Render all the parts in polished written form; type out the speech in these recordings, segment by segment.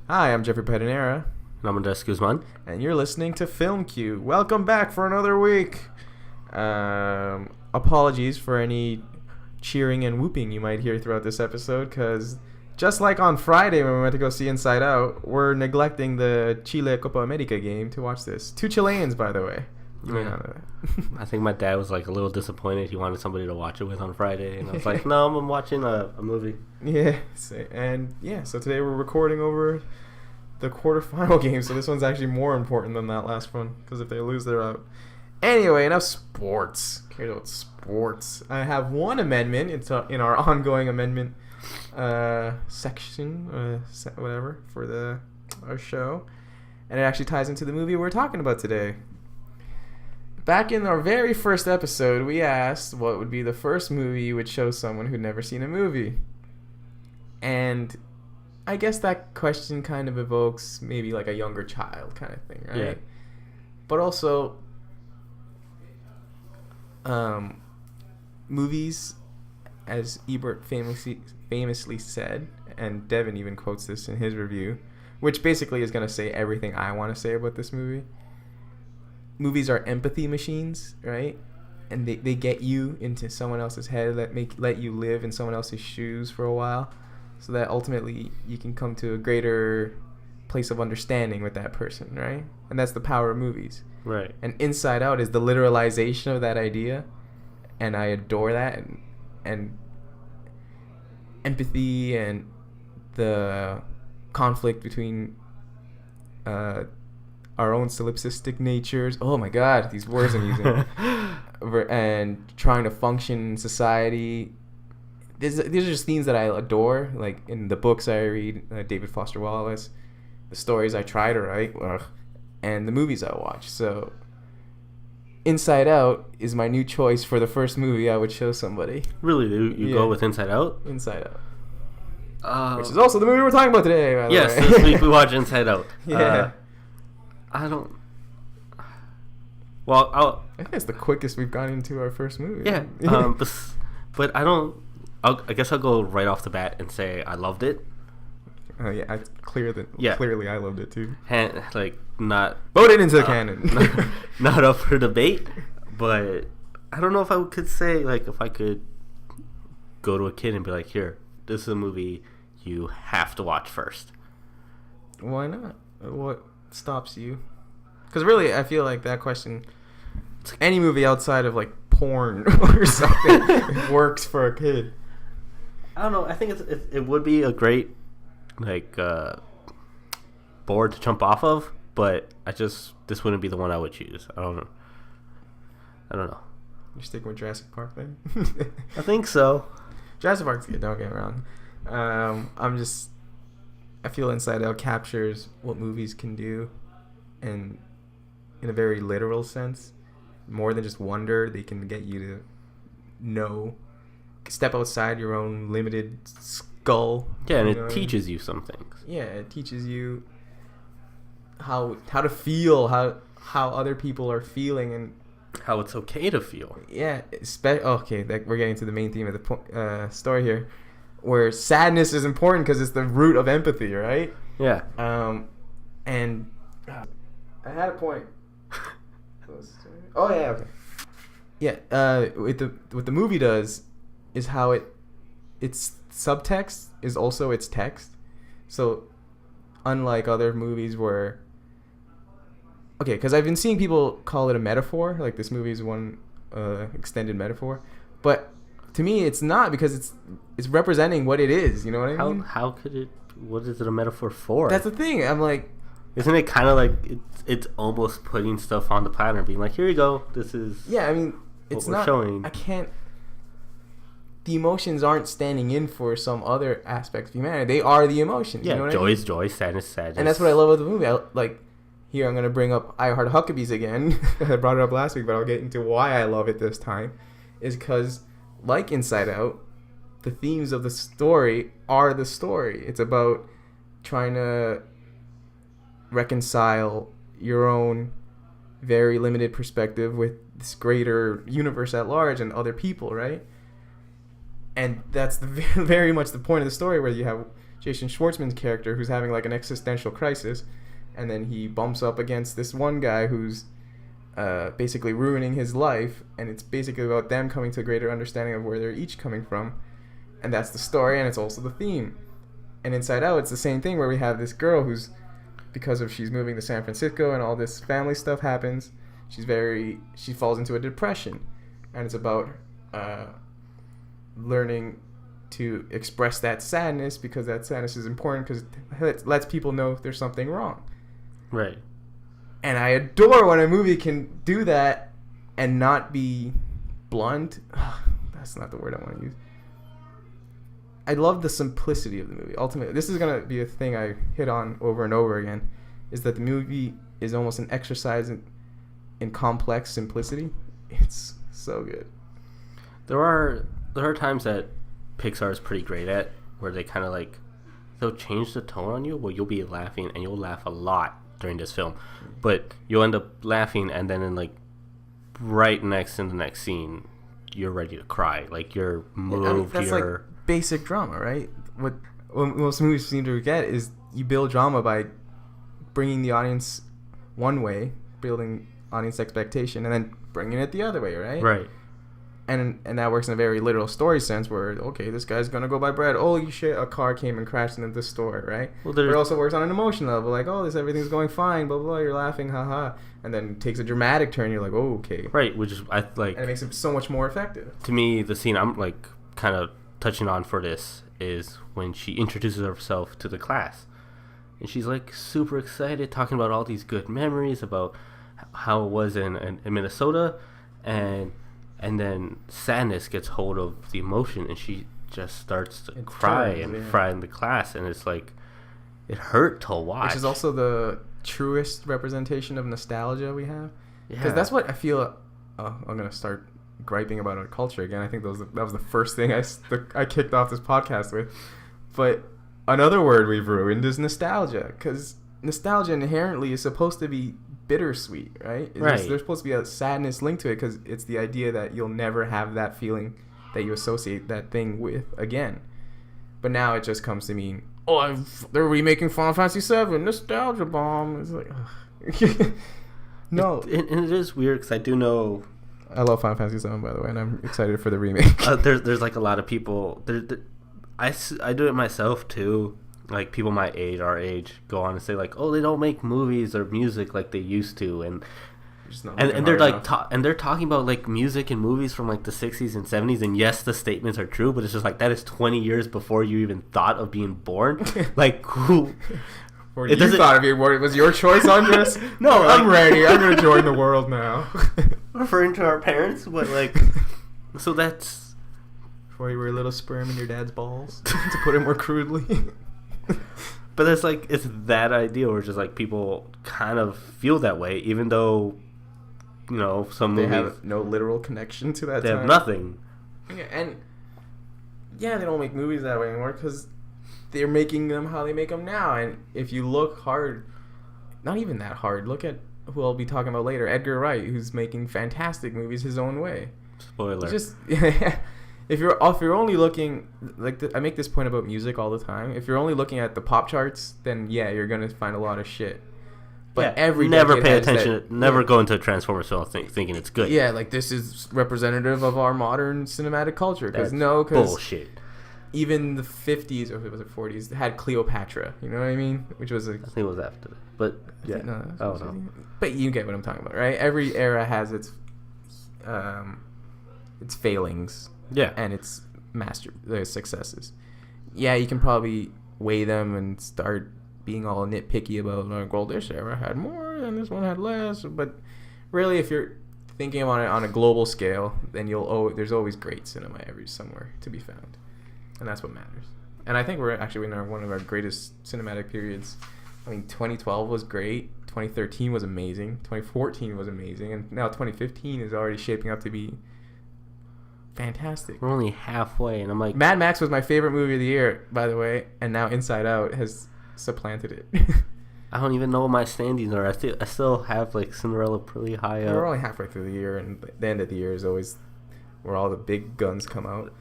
Hi, I'm Jeffrey Pedinera, And I'm Andres Guzman. and you're listening to Film Q. Welcome back for another week. Apologies for any cheering and whooping you might hear throughout this episode, because just like on Friday when we went to go see Inside Out, we're neglecting the Chile Copa America game to watch this. Two Chileans, by the way. You may not know that. I think my dad was like a little disappointed. He wanted somebody to watch it with on Friday, and I was like, "No, I'm watching a movie." Yeah, so today we're recording over the quarterfinal game, so this one's actually more important than that last one, because if they lose, they're out. Anyway, enough sports. Cared about sports. I have one amendment. It's in our ongoing amendment section, whatever, for our show, and it actually ties into the movie we're talking about today. Back in our very first episode, we asked what would be the first movie you would show someone who'd never seen a movie. And I guess that question kind of evokes maybe like a younger child kind of thing, right? Yeah. But also, movies, as Ebert famously said, and Devin even quotes this in his review, which basically is going to say everything I want to say about this movie. Movies are empathy machines, right? And they get you into someone else's head, let you live in someone else's shoes for a while, so that ultimately you can come to a greater place of understanding with that person, right? And that's the power of movies. Right. And Inside Out is the literalization of that idea, and I adore that. And empathy and the conflict between our own solipsistic natures. Oh my God, these words I'm using. And trying to function in society. These are just themes that I adore. Like in the books I read, David Foster Wallace, the stories I try to write, and the movies I watch. So Inside Out is my new choice for the first movie I would show somebody. Really? You go with Inside Out? Inside Out. Which is also the movie we're talking about today, by the yes, way. this week we watch Inside Out. Yeah. I don't... Well, I think it's the quickest we've gone into our first movie. Yeah. But I don't... I guess I'll go right off the bat and say I loved it. Oh, yeah. Clearly I loved it, too. Not... Vote it into the canon. not up for debate, but I don't know if I could say, if I could go to a kid and be like, here, this is a movie you have to watch first. Why not? What stops you? Because really, I feel like that question, any movie outside of porn or something works for a kid. I don't know. I think it would be a great board to jump off of, but this wouldn't be the one I would choose. I don't know. You're sticking with Jurassic Park then? I think so. Jurassic Park's good. Don't get me wrong. I feel Inside Out captures what movies can do, and in a very literal sense, more than just wonder. They can get you to know, step outside your own limited skull. Yeah, and it teaches you some things. Yeah, it teaches you how to feel, how other people are feeling, and how it's okay to feel. Yeah, we're getting to the main theme of the story here, where sadness is important because it's the root of empathy, right? Yeah. And I had a point. Oh yeah, okay. Yeah. What the movie does is how its subtext is also its text. So, unlike other movies where, because I've been seeing people call it a metaphor, like this movie is one extended metaphor, but to me it's not, because it's representing what it is. You know what I mean? How could it? What is it a metaphor for? That's the thing. I'm like, isn't it kind of like it's almost putting stuff on the platter and being like, here you go, this is... Yeah, I mean, it's not... Showing. I can't... The emotions aren't standing in for some other aspect of humanity. They are the emotions. Yeah, you know what joy I is mean? joy, sadness is sadness. And that's what I love about the movie. Here I'm going to bring up I Heart Huckabees again. I brought it up last week, but I'll get into why I love it this time. Is because, like Inside Out, the themes of the story are the story. It's about trying to reconcile your own very limited perspective with this greater universe at large and other people, right? And that's very much the point of the story, where you have Jason Schwartzman's character, who's having like an existential crisis, and then he bumps up against this one guy who's basically ruining his life, and it's basically about them coming to a greater understanding of where they're each coming from, and that's the story, and it's also the theme. And Inside Out, it's the same thing where we have this girl who's, because of she's moving to San Francisco and all this family stuff happens, she falls into a depression, and it's about learning to express that sadness, because that sadness is important because it lets people know if there's something wrong. Right. And I adore when a movie can do that and not be blunt. That's not the word I want to use. I love the simplicity of the movie. Ultimately, this is going to be a thing I hit on over and over again, is that the movie is almost an exercise in complex simplicity. It's so good. There are times that Pixar is pretty great at, where they kind of like, they'll change the tone on you, where you'll be laughing, and you'll laugh a lot during this film, but you'll end up laughing, and then in like right next in the next scene, you're ready to cry. Like you're moved. That's like basic drama, right? What most movies seem to forget is you build drama by bringing the audience one way, building audience expectation, and then bringing it the other way, right? Right. And that works in a very literal story sense, where, okay, this guy's gonna go buy bread. Holy shit, a car came and crashed into the store, right? Well, but it also works on an emotion level, like, oh, everything's going fine, blah, blah, blah, you're laughing, haha. And then it takes a dramatic turn, you're like, oh, okay. Right, which is, I like... And it makes it so much more effective. To me, the scene I'm, like, kind of touching on for this is when she introduces herself to the class. And she's, like, super excited, talking about all these good memories about how it was in Minnesota, and then sadness gets hold of the emotion, and she just starts to cry in the class, and it's like, it hurt to watch. Which is also the truest representation of nostalgia we have. Because that's what I feel. I'm gonna start griping about our culture again. I think that was the first thing I kicked off this podcast with. But another word we've ruined is nostalgia, because nostalgia inherently is supposed to be bittersweet, right? There's supposed to be a sadness linked to it, because it's the idea that you'll never have that feeling that you associate that thing with again. But now it just comes to mean, they're remaking Final Fantasy VII, nostalgia bomb. It's like, no. And it is weird, because I do know... I love Final Fantasy VII, by the way, and I'm excited for the remake. There's like a lot of people... I do it myself, too. Like, people my age, our age, go on and say, like, oh, they don't make movies or music like they used to, and they're like, they're talking about like music and movies from like the 60s and 70s, and yes, the statements are true, but it's just like, that is 20 years before you even thought of being born. Like, who? Or you thought of being born? It was your choice, Andres? No, I'm ready. I'm gonna join the world now. Referring to our parents, but like, so that's before you were a little sperm in your dad's balls, to put it more crudely. But it's like, it's that idea where just like people kind of feel that way, even though, you know, some movies have no literal connection to that. They have nothing. Yeah, and they don't make movies that way anymore, because they're making them how they make them now. And if you look hard, not even that hard, look at who I'll be talking about later, Edgar Wright, who's making fantastic movies his own way. Spoiler. Just if you're only looking, like, I make this point about music all the time. If you're only looking at the pop charts, then you're gonna find a lot of shit. But never pay attention. Never go into a Transformers film thinking it's good. Yeah, like, this is representative of our modern cinematic culture. Because bullshit. Even the 50s, or was it 40s, had Cleopatra. You know what I mean? Which was I think it was after that. But yeah, no. But you get what I'm talking about, right? Every era has its failings. Yeah. And its successes. Yeah, you can probably weigh them and start being all nitpicky about, like, well, this era had more and this one had less. But really, if you're thinking about it on a global scale, then there's always great cinema somewhere to be found. And that's what matters. And I think we're actually in one of our greatest cinematic periods. I mean, 2012 was great. 2013 was amazing. 2014 was amazing. And now 2015 is already shaping up to be fantastic. We're only halfway, and I'm like... Mad Max was my favorite movie of the year, by the way, and now Inside Out has supplanted it. I don't even know what my standings are. I still have, like, Cinderella pretty high up. We're only halfway through the year, and the end of the year is always where all the big guns come out.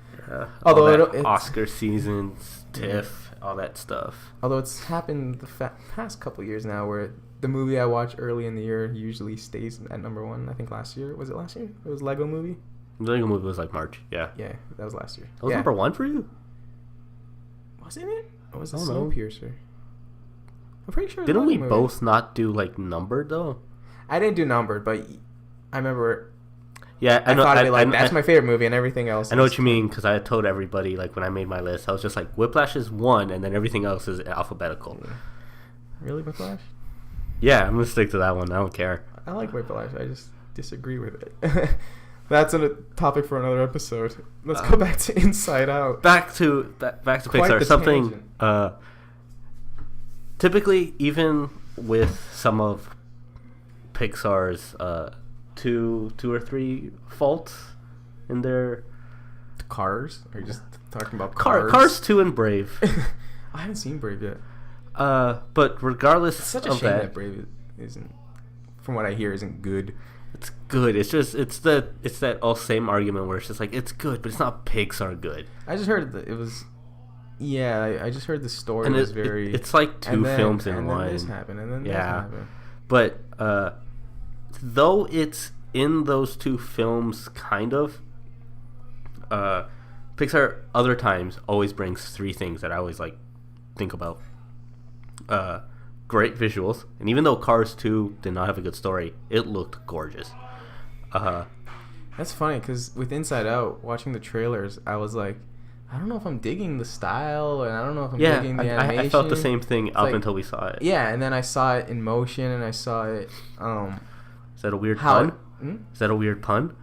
Although Oscar seasons, TIFF, all that stuff. Although it's happened the past couple years now where the movie I watch early in the year usually stays at number one. I think last year. Was it last year? It was Lego Movie? The Lego Movie was like March, yeah. Yeah, that was last year. That was number one for you? Wasn't it? Or was it I don't know. Snowpiercer? I'm pretty sure it was Didn't we Lego both not do like numbered though? I didn't do numbered, but I remember Yeah, I know. thought of it like, that's my favorite movie and everything else. I know what you mean, because I had told everybody, like, when I made my list, I was just like, Whiplash is 1, and then everything else is alphabetical. Yeah. Really, Whiplash? Yeah, I'm going to stick to that one. I don't care. I like Whiplash. I just disagree with it. That's a topic for another episode. Let's go back to Inside Out. Back to Pixar. Something, typically, even with some of Pixar's two or three faults in their Cars? Are you just talking about Cars? Cars 2 and Brave. I haven't seen Brave yet. But regardless It's such a of shame that, that Brave isn't, from what I hear, isn't good. it's good. It's just it's that all same argument where it's just like it's good, but it's not Pixar good. I just heard that it was. Yeah, I just heard the story And was very. it's like two films in one. And then this happened, and then this Yeah. happened. But though it's in those two films, kind of, Pixar other times always brings three things that I always like think about. Great visuals, and even though Cars 2 did not have a good story, it looked gorgeous. That's funny because with Inside Out, watching the trailers, I was like, I don't know if I'm digging the style, and I don't know if I'm digging the animation. I felt the same thing It's up like- until we saw it. Yeah, and then I saw it in motion, and I saw it. Is that a weird How? pun? Is that a weird pun?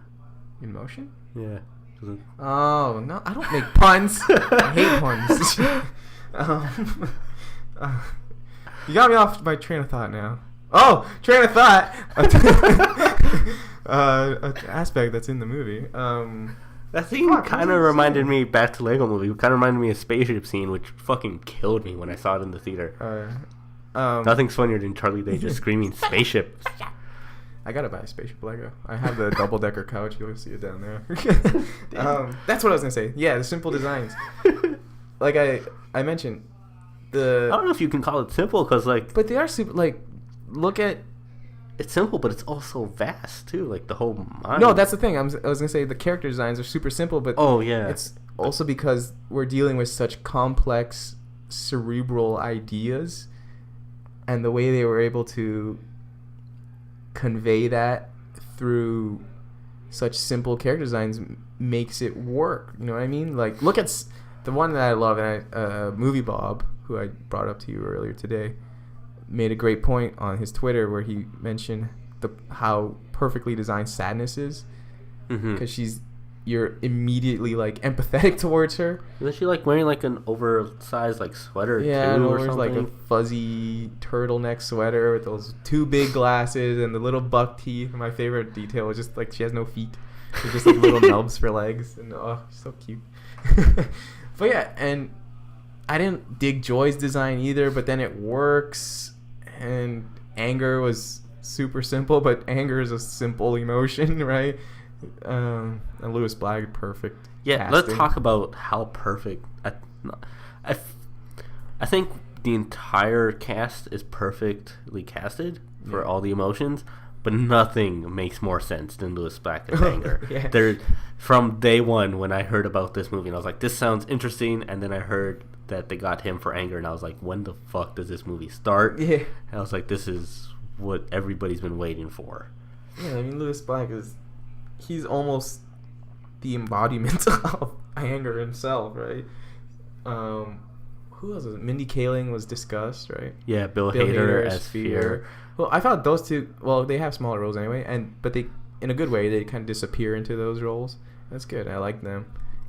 In motion? Yeah. Oh no, I don't make puns. I hate puns. You got me off my train of thought now. Oh, train of thought. An aspect that's in the movie. That scene kind of reminded me, back to Lego Movie, kind of reminded me of spaceship scene, which fucking killed me when I saw it in the theater. Nothing's funnier than Charlie Day just screaming spaceship. I gotta buy a spaceship Lego. I have the double-decker couch. You'll see it down there. That's what I was gonna say. Yeah, the simple designs. Like I mentioned, I don't know if you can call it simple, because like, but they are super. Like, look at. it's simple, but it's also vast too. Like the whole mind. No, that's the thing. I was gonna say the character designs are super simple, but oh yeah, it's also because we're dealing with such complex, cerebral ideas, and the way they were able to convey that through such simple character designs makes it work. You know what I mean? Like, look at the one that I love, and Movie Bob, who I brought up to you earlier today, made a great point on his Twitter where he mentioned how perfectly designed Sadness is, because you're immediately like empathetic towards her. Isn't she like wearing like an oversized like sweater too, and or wears something? like a fuzzy turtleneck sweater with those two big glasses and the little buck teeth. My favorite detail is just like she has no feet; they're just like little nubs for legs, and so cute. But yeah, and I didn't dig Joy's design either, but then it works. And Anger was super simple, but anger is a simple emotion, right? And Lewis Black, perfect. Yeah, casting. let's talk about how perfect. I think the entire cast is perfectly casted for all the emotions, but nothing makes more sense than Lewis Black as Anger. Yeah. There, from day one when I heard about this movie, and I was like, this sounds interesting, and then I heard that they got him for Anger, and I was like, when the fuck does this movie start? Yeah. And I was like, this is what everybody's been waiting for. Yeah, I mean, Lewis Black he's almost the embodiment of anger himself, right? Who else was it? Mindy Kaling was discussed, right? Yeah, Bill Hader as Fear. Well, I thought those two, well, they have smaller roles anyway, but they, in a good way, they kind of disappear into those roles. That's good. I like them.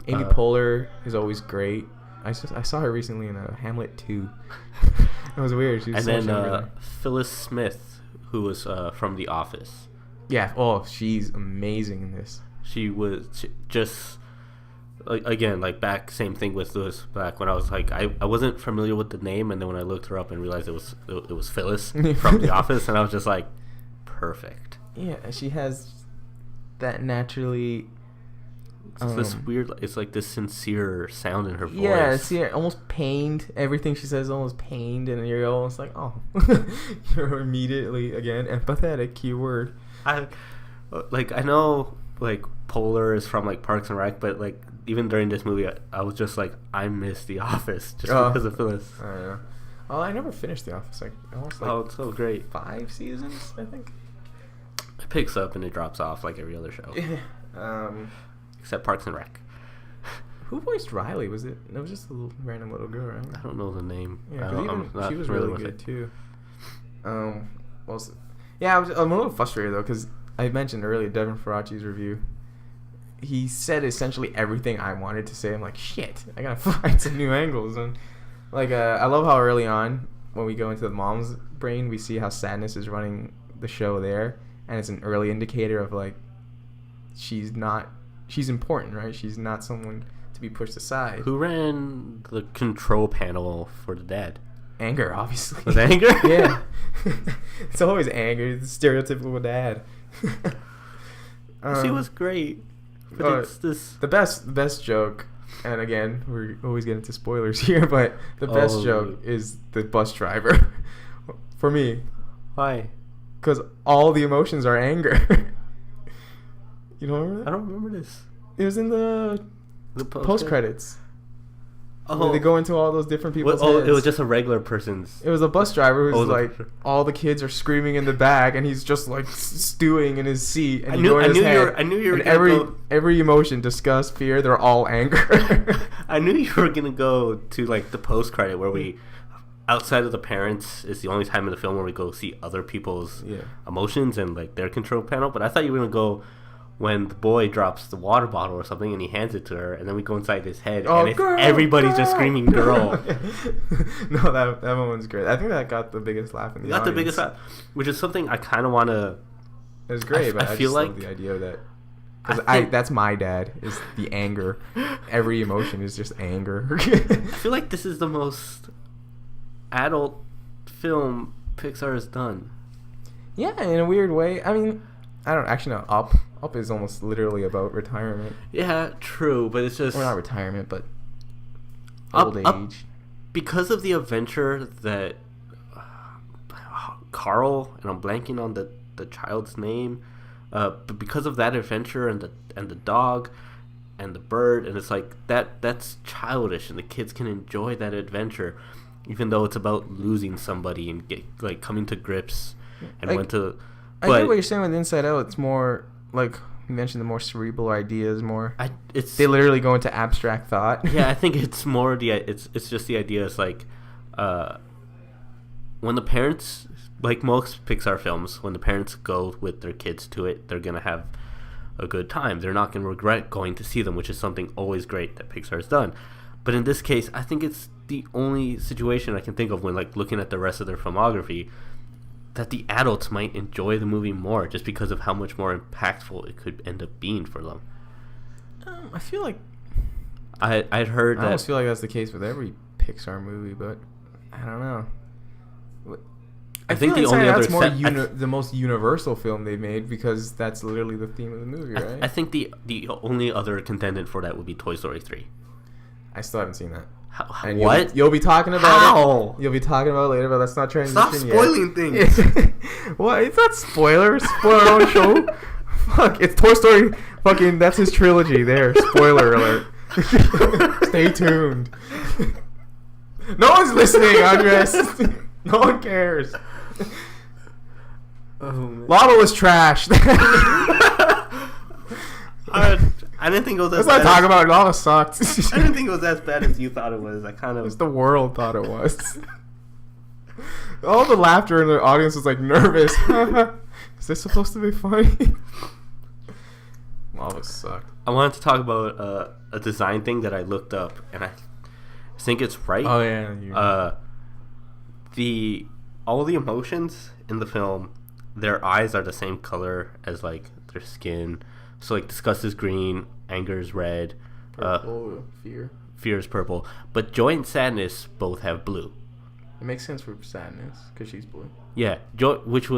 Amy Poehler is always great. I saw her recently in Hamlet 2. That was weird. She was and then Phyllis Smith, who was from The Office. Yeah. Oh, she's amazing in this. She was just again, like, back, same thing with Lewis Black, when I was like, I wasn't familiar with the name, and then when I looked her up and realized it was Phyllis from The Office, and I was just like, perfect. Yeah, she has that naturally It's this weird. It's like this sincere sound in her voice. Yeah, see, almost pained. Everything she says is almost pained, and you're almost like, oh, you're immediately again empathetic. Keyword. I know like Polar is from like Parks and Rec, but like even during this movie, I was just like, I miss The Office just because of Phyllis. I know. Oh, I never finished The Office. Like almost like it's so great. 5 seasons, I think. It picks up and it drops off like every other show. Except Parks and Rec. Who voiced Riley? Was it? It was just a random little girl, right? I don't know the name. Yeah, she was really good too. I'm a little frustrated though because I mentioned earlier Devin Faraci's review. He said essentially everything I wanted to say. I'm like, shit, I gotta find some new angles. And like, I love how early on when we go into the mom's brain, we see how sadness is running the show there, and it's an early indicator of like she's important, right? She's not someone to be pushed aside. Who ran the control panel for the dad? Anger, obviously. Was anger? Yeah. It's always anger. It's stereotypical dad. She was great. But it's this... The best joke, and again, we're always getting into spoilers here, but the best joke is the bus driver. For me. Why? Because all the emotions are anger. You don't remember that? I don't remember this. It was in the post credits. Oh, they go into all those different people's heads. It was just a regular person's. It was a bus driver who's like, all the kids are screaming in the back, and he's just like stewing in his seat. And I knew you were. Every emotion, disgust, fear, they're all anger. I knew you were gonna go to like the post credit where we, outside of the parents, is the only time in the film where we go see other people's emotions and like their control panel. But I thought you were gonna go when the boy drops the water bottle or something and he hands it to her, and then we go inside his head and everybody's just screaming girl. No, that moment's great. I think that got the biggest laugh in the audience. Got the biggest laugh, which is something I kind of want to... It was great, but I feel just love the idea of that. Because that's my dad, is the anger. Every emotion is just anger. I feel like this is the most adult film Pixar has done. Yeah, in a weird way. I mean, I don't actually know. Up is almost literally about retirement. Yeah, true, but it's just... Well, not retirement, but old age. Because of the adventure that Carl, and I'm blanking on the child's name, but because of that adventure and the dog and the bird, and it's like that's childish, and the kids can enjoy that adventure, even though it's about losing somebody and coming to grips and I get what you're saying with Inside Out. It's more like you mentioned, the more cerebral ideas. They literally go into abstract thought. Yeah, I think it's more it's just the idea is like when the parents, like most Pixar films, when the parents go with their kids to it, they're gonna have a good time. They're not gonna regret going to see them, which is something always great that Pixar's done. But in this case, I think it's the only situation I can think of when like looking at the rest of their filmography that the adults might enjoy the movie more just because of how much more impactful it could end up being for them. I feel like I'd heard that. I almost feel like that's the case with every Pixar movie, but I don't know. I think the only other the most universal film they made, because that's literally the theme of the movie, right? I think the only other contendant for that would be Toy Story 3. I still haven't seen that. And what? You'll be talking about it. You'll be talking about it later, but that's not transition yet. Stop spoiling things. What? It's not spoilers. Spoiler our own show. Fuck, it's Toy Story. Fucking, that's his trilogy there. Spoiler alert. Stay tuned. No one's listening, Andres. No one cares. Oh, man. Lava was trash. I didn't think it was as bad. Let's not talk about it. Lava sucked. I didn't think it was as bad as you thought it was. Just the world thought it was. All the laughter in the audience was like nervous. Is this supposed to be funny? Lava sucked. I wanted to talk about a design thing that I looked up, and I think it's right. Oh yeah. All the emotions in the film, their eyes are the same color as like their skin. So like disgust is green, anger is red, purple, fear is purple. But joy and sadness both have blue. It makes sense for sadness because she's blue. Yeah, joy, which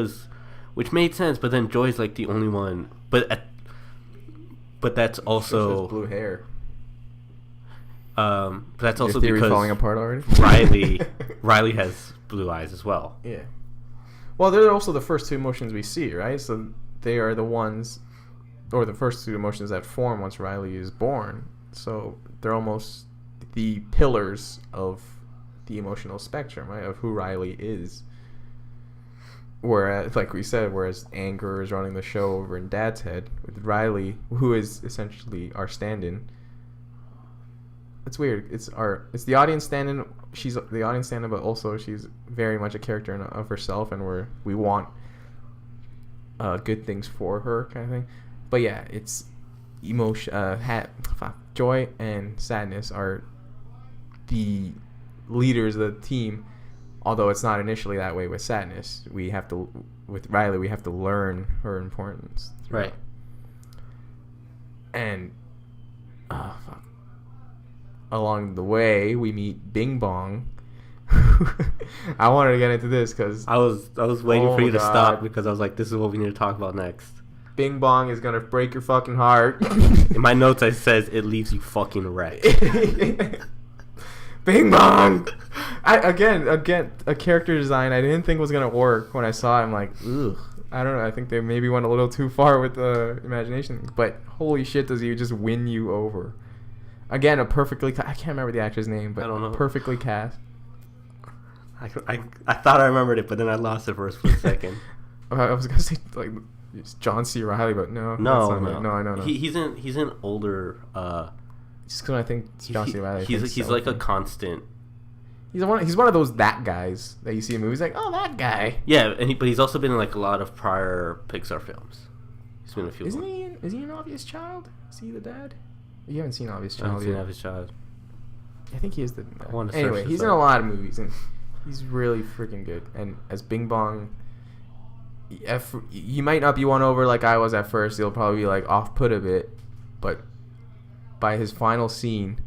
made sense. But then joy is like the only one. But But that's also She has blue hair. But that's also Your theory because falling apart already. Riley has blue eyes as well. Yeah. Well, they're also the first two emotions we see, right? So they are the ones, or the first two emotions that form once Riley is born. So they're almost the pillars of the emotional spectrum, right? Of who Riley is. Whereas, like we said, whereas anger is running the show over in Dad's head, with Riley, who is essentially our stand-in. It's weird. It's the audience stand-in. She's the audience stand-in, but also she's very much a character of herself, and we want good things for her, kind of thing. But yeah, it's emotion. Joy and sadness are the leaders of the team. Although it's not initially that way with sadness, with Riley, we have to learn her importance. Right. And along the way, we meet Bing Bong. I wanted to get into this because I was waiting for you to stop because I was like, this is what we need to talk about next. Bing Bong is gonna break your fucking heart. In my notes, I says it leaves you fucking wrecked. Bing Bong. Again, a character design I didn't think was gonna work when I saw it. I'm like, ugh. I don't know. I think they maybe went a little too far with the imagination. But holy shit, does he just win you over? Again, I can't remember the actor's name, but I don't know. Perfectly cast. I thought I remembered it, but then I lost it for a split second. I was gonna say like it's John C. Reilly, but no. No. I know. He's in older. Just because I think it's John C. Reilly. He's like a constant. He's one of those that guys that you see in movies like, oh, that guy. Yeah, but he's also been in like a lot of prior Pixar films. He's been in a few. Is he an Obvious Child? Is he the dad? You haven't seen Obvious Child yet. Obvious Child. I think he is the dad. Anyway, he's in a lot of movies and he's really freaking good. And as Bing Bong, he might not be won over like I was at first. He'll probably be like off-put a bit, but by his final scene,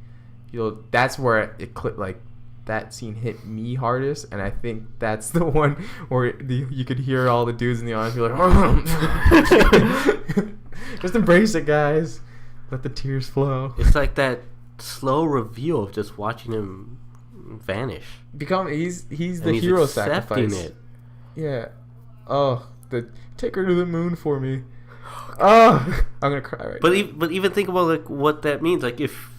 that's where it clicked. Like that scene hit me hardest, and I think that's the one where you could hear all the dudes in the audience be like, just embrace it, guys. Let the tears flow. It's like that slow reveal of just watching him vanish. He's the hero sacrifice. It. Yeah. Oh, take her to the moon for me. Oh, I'm gonna cry right now. But even think about like what that means. Like if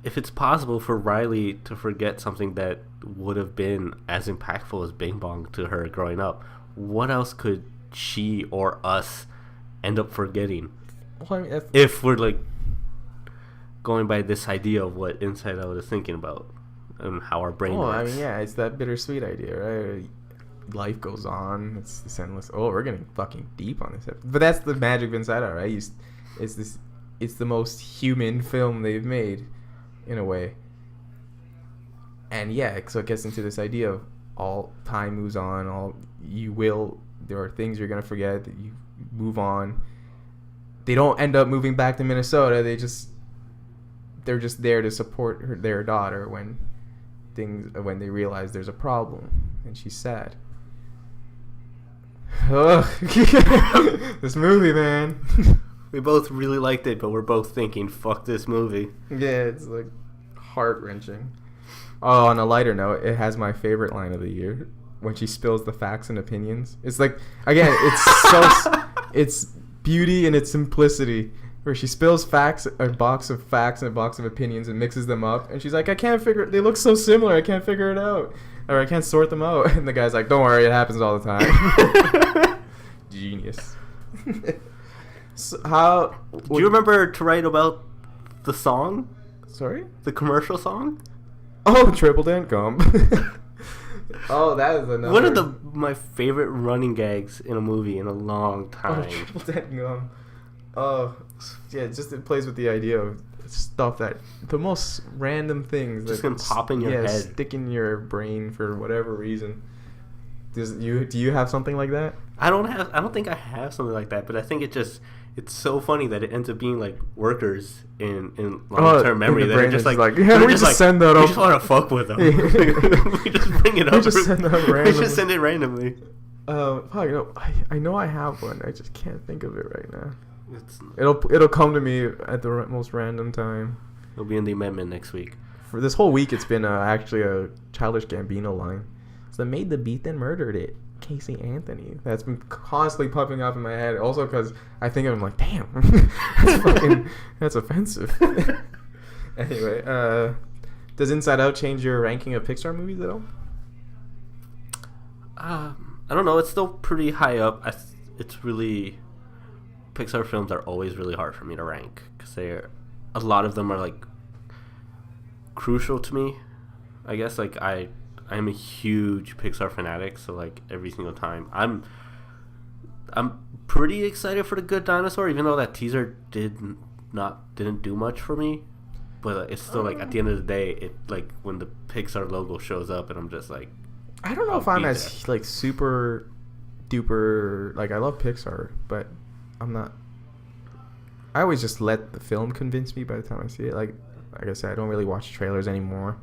it's possible for Riley to forget something that would have been as impactful as Bing Bong to her growing up, what else could she or us end up forgetting? Well, I mean, if we're like going by this idea of what Inside Out is thinking about and how our brain works. I mean, yeah, it's that bittersweet idea, right? Life goes on. It's this endless. Oh, we're getting fucking deep on this episode. But that's the magic of Inside Out, right? It's the most human film they've made, in a way. And yeah, so it gets into this idea of all time moves on. There are things you're gonna forget that you move on. They don't end up moving back to Minnesota. They're just there to support their daughter when they realize there's a problem, and she's sad. Ugh. This movie, man. We both really liked it, but we're both thinking, fuck this movie. Yeah, it's like heart-wrenching. Oh, on a lighter note, it has my favorite line of the year when she spills the facts and opinions. It's like, again, it's beauty in its simplicity, where she spills a box of facts and a box of opinions and mixes them up, and she's like, they look so similar, I can't figure it out, or I can't sort them out. And the guy's like, don't worry, it happens all the time. Genius. So do you remember to write about the song? Sorry? The commercial song? Oh, Triple Dent Gum. Oh, that is another. One of my favorite running gags in a movie in a long time. Oh, Triple Dent Gum. Oh, yeah, it plays with the idea of stuff the most random things just gonna pop in your head, stick in your brain for whatever reason. Do you have something like that? I don't think I have something like that, but I think it's so funny that it ends up being like workers in long-term memory that are just like yeah, we just send that up. We just want to fuck with them. We just bring it up. We just send that randomly. We just send it randomly. I know I have one. I just can't think of it right now. It'll come to me at the most random time. It'll be in the amendment next week. For this whole week, it's been actually a Childish Gambino line. So they made the beat, then murdered it. Casey Anthony. That's been constantly popping up in my head. Also, because I think I'm like, damn, that's offensive. Anyway, does Inside Out change your ranking of Pixar movies at all? I don't know. It's still pretty high up. It's really Pixar films are always really hard for me to rank because a lot of them are like crucial to me. I guess like I'm a huge Pixar fanatic, so like every single time I'm pretty excited for The Good Dinosaur, even though that teaser didn't do much for me. But it's still like at the end of the day, it like when the Pixar logo shows up, and I'm just like, I don't know if I'm as like super duper like I love Pixar, but I'm not. I always just let the film convince me by the time I see it. Like I said, I don't really watch trailers anymore.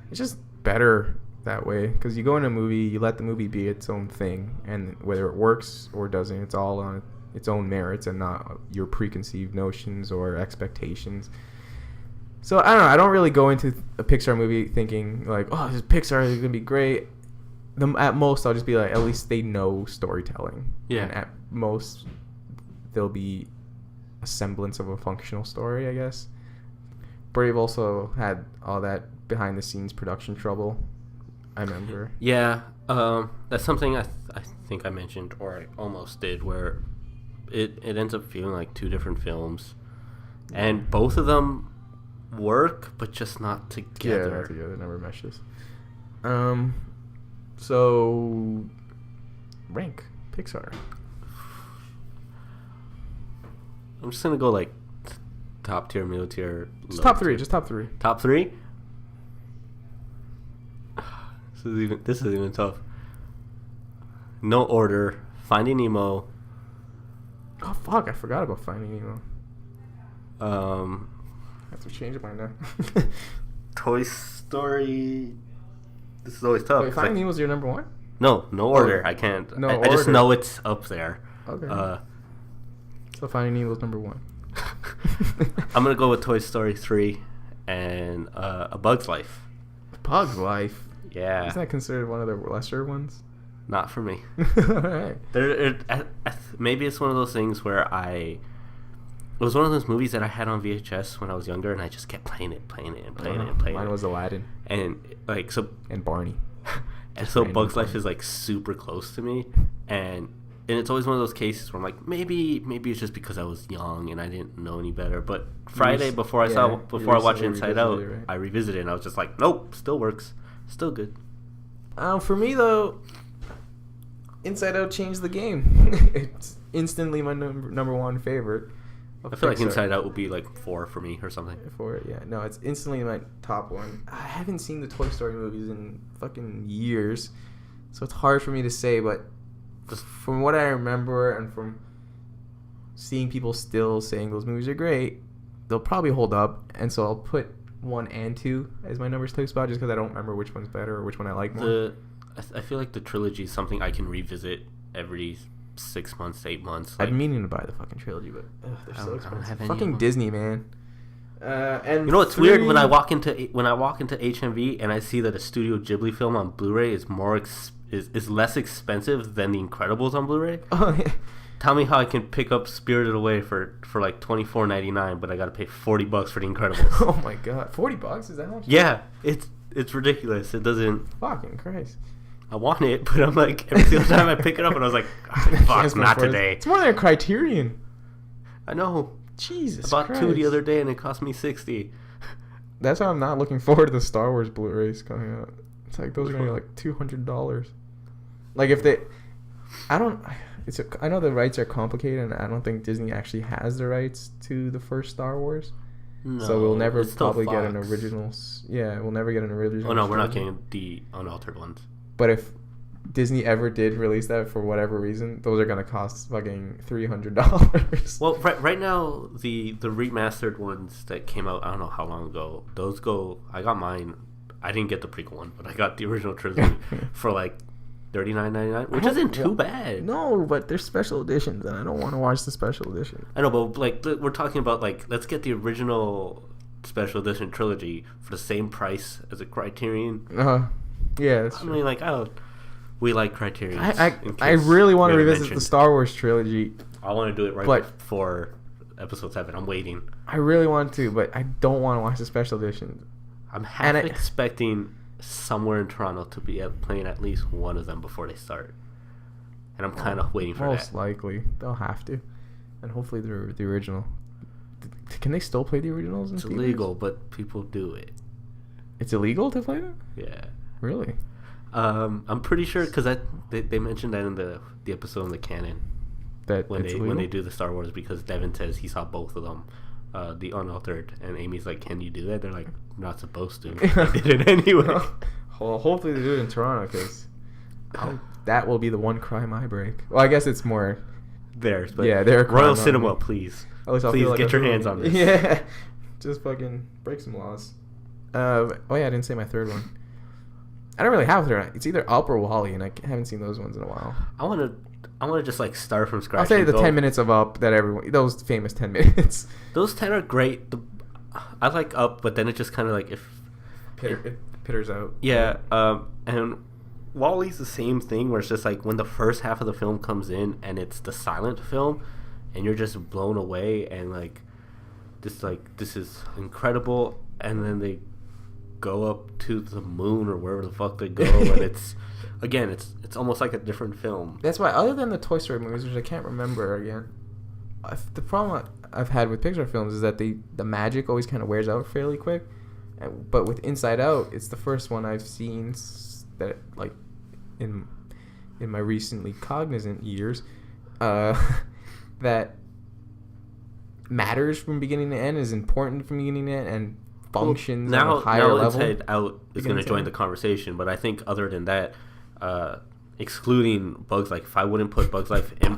It's just better that way because you go in a movie, you let the movie be its own thing, and whether it works or doesn't, it's all on its own merits and not your preconceived notions or expectations. So I don't know. I don't really go into a Pixar movie thinking like, oh, this Pixar is gonna be great. At most, I'll just be like, at least they know storytelling. Yeah. And at most, there'll be a semblance of a functional story, I guess. Brave also had all that behind the scenes production trouble. I remember. Yeah, that's something I think I mentioned, or I almost did, where it ends up feeling like two different films, and both of them work, but just not together. Yeah, not together. It never meshes. So rank Pixar. I'm just gonna go like top tier, middle tier, just top three. Just top three. Top three. This is even tough. No order. Finding Nemo. Oh fuck! I forgot about Finding Nemo. I have to change mine now. Toy Story. This is always tough. Wait, Finding Nemo's your number one? No order. I can't. No I order. just know it's up there. Okay. So Finding Nemo's number one. I'm gonna go with Toy Story 3 and A Bug's Life. Bug's Life. Yeah. Isn't that considered one of the lesser ones? Not for me. Alright. Maybe it's one of those things where it was one of those movies that I had on VHS when I was younger, and I just kept playing it. Mine was Aladdin. And like so. And Barney. And so Bug's Life is like super close to me, and it's always one of those cases where I'm like, maybe it's just because I was young and I didn't know any better. But Friday before I watched Inside Out, right? I revisited it and I was just like, nope, still works, still good. For me though, Inside Out changed the game. It's instantly my number one favorite. I feel like Inside Out would be like 4 for me or something. 4, yeah. No, it's instantly my top one. I haven't seen the Toy Story movies in fucking years, so it's hard for me to say, but from what I remember and from seeing people still saying those movies are great, they'll probably hold up, and so I'll put 1 and 2 as my number 2 spot just because I don't remember which one's better or which one I like more. I feel like the trilogy is something I can revisit every 6 months, 8 months. I've been meaning to buy the fucking trilogy, but they're so expensive. I don't have any fucking Disney, man. And you know what's weird when I walk into HMV and I see that a Studio Ghibli film on Blu-ray is less expensive than The Incredibles on Blu-ray. Oh yeah. Tell me how I can pick up Spirited Away for like $24.99, but I gotta pay $40 for The Incredibles. Oh my god, $40? Is that much? Yeah, it's ridiculous. It doesn't. Fucking Christ. I want it, but I'm like every single time I pick it up, and I was like, fuck, not today. It's more than a Criterion. I know. Jesus I bought Christ. 2 the other day, and it cost me $60. That's why I'm not looking forward to the Star Wars Blu-rays coming out. It's like those are gonna be like $200. Like if they, I know the rights are complicated, and I don't think Disney actually has the rights to the first Star Wars. No, so we'll never probably get an original. Yeah, we'll never get an original. Oh no, we're not getting the unaltered ones. But if Disney ever did release that for whatever reason, those are gonna cost fucking $300. Well, right now the remastered ones that came out, I don't know how long ago. Those go. I got mine. I didn't get the prequel one, but I got the original trilogy for like $39.99, which isn't too bad. No, but there's special editions, and I don't want to watch the special edition. I know, but like we're talking about like let's get the original special edition trilogy for the same price as a Criterion. Yeah, that's I true. mean, like we like Criterion. I really want to revisit the Star Wars trilogy. I want to do it right before Episode 7. I'm waiting. I really want to, but I don't want to watch the special edition. I'm half expecting somewhere in Toronto to be playing at least one of them before they start, and I'm kind of waiting for that. Most likely, they'll have to, and hopefully the original. Can they still play the originals? It's illegal, but people do it. It's illegal to play them? Yeah. Really? I'm pretty sure because they mentioned that in the episode in the canon. That when they do the Star Wars, because Devin says he saw both of them, the unaltered, and Amy's like, "Can you do that?" They're like, "Not supposed to." They did it anyway. Well, hopefully they do it in Toronto, because that will be the one crime I break. Well, I guess it's more theirs, but yeah, they're Royal Cinema, please, please get your hands on this. Yeah, just fucking break some laws. Oh yeah, I didn't say my third one. I don't really have a third. It's either Up or Wall-E, and I haven't seen those ones in a while. I want to just like start from scratch. I'll say the 10 minutes of Up that those famous 10 minutes. Those 10 are great. I like Up, but then it just kind of like it pitters out. Yeah, and Wall-E's the same thing, where it's just like when the first half of the film comes in and it's the silent film, and you're just blown away and like this is incredible, and then they go up to the moon or wherever the fuck they go, and it's almost like a different film. That's why, other than the Toy Story movies, which I can't remember again, the problem I've had with Pixar films is that the magic always kind of wears out fairly quick. But with Inside Out, it's the first one I've seen that, like, in my recently cognizant years, that matters from beginning to end, is important from beginning to end, and functions on a higher level. Inside Out is going to join the conversation, but I think other than that, excluding Bugs Life, if I wouldn't put Bugs Life in,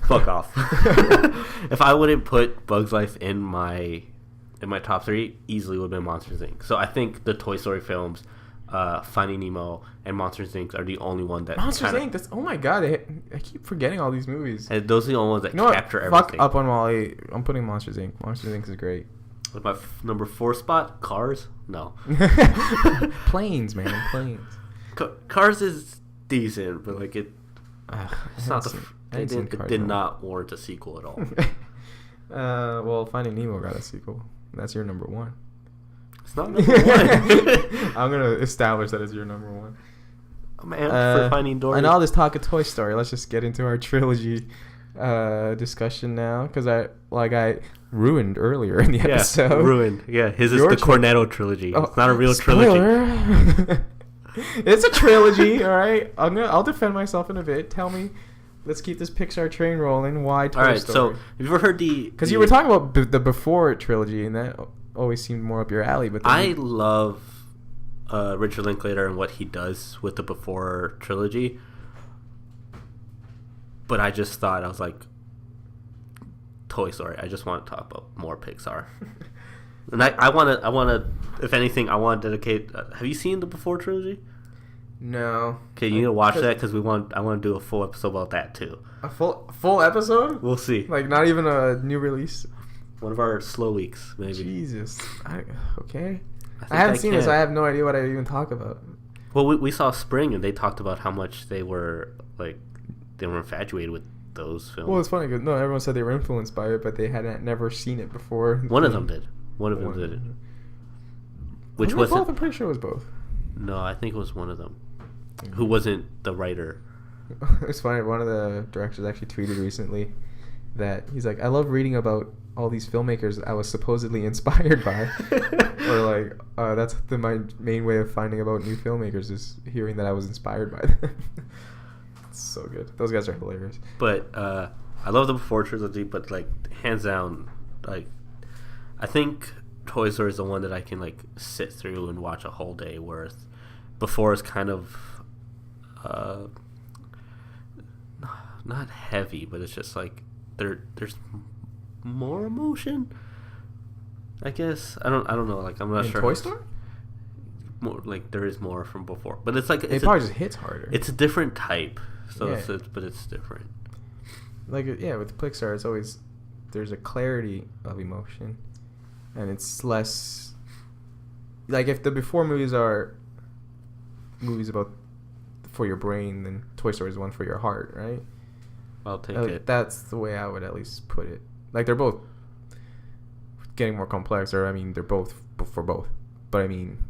fuck off. If I wouldn't put Bugs Life in my top 3, easily would have been Monsters Inc. So I think the Toy Story films, Finding Nemo, and Monsters Inc. are the only one that Monsters Inc. That's, oh my god, I keep forgetting all these movies. And those are the only ones that capture what? everything. Fuck Up on Wall-E. I'm putting Monsters Inc. Monsters Inc. is great. With my number 4 spot, Cars. No. Planes, man, planes. Cars is decent, but like it did not warrant a sequel at all. Well, Finding Nemo got a sequel. That's your number 1. It's not number 1. I'm gonna establish that as your number 1. I'm amped for Finding Dory. And all this talk of Toy Story, let's just get into our trilogy discussion now, because I ruined earlier in the episode. Ruined. Yeah, his is the Cornetto trilogy. It's not a real trilogy. It's a trilogy, all right. I'll defend myself in a bit. Tell me, let's keep this Pixar train rolling. Why Toy Story? All right, so have you ever heard because you were talking about the before trilogy, and that always seemed more up your alley. But I love Richard Linklater and what he does with the before trilogy. But I just thought, I was like, Toy Story. I just want to talk about more Pixar. And I want to, if anything, I want to dedicate. Have you seen the Before trilogy? No. Okay, you need to watch that, because I want to do a full episode about that too. A full episode? We'll see. Like, not even a new release. One of our slow weeks, maybe. Jesus. Okay. I haven't seen it, so I have no idea what I even talk about. Well, we saw Spring, and they talked about how much they were infatuated with those films. Well, it's funny because everyone said they were influenced by it, but they hadn't never seen it before. One of them did. One of them did it. Which was both? I'm pretty sure it was both. No, I think it was one of them. Who wasn't the writer? It's funny. One of the directors actually tweeted recently that he's like, "I love reading about all these filmmakers I was supposedly inspired by," or like, "That's my main way of finding about new filmmakers is hearing that I was inspired by them." It's so good. Those guys are hilarious. But I love the Before trilogy, but like hands down, like I think Toy Story is the one that I can like sit through and watch a whole day worth. Before is kind of not heavy, but it's just like there's more emotion, I guess. I don't know, like I'm not sure. Toy Story? more like there is more from before, but it's like it probably just hits harder. It's a different type, so Yeah. but it's different. Like with Pixar, it's always there's a clarity of emotion, and it's less like if the before movies are movies about for your brain, then Toy Story is one for your heart, right? I'll take it. That's the way I would at least put it. Like they're both getting more complex, or I mean they're both for both, but I mean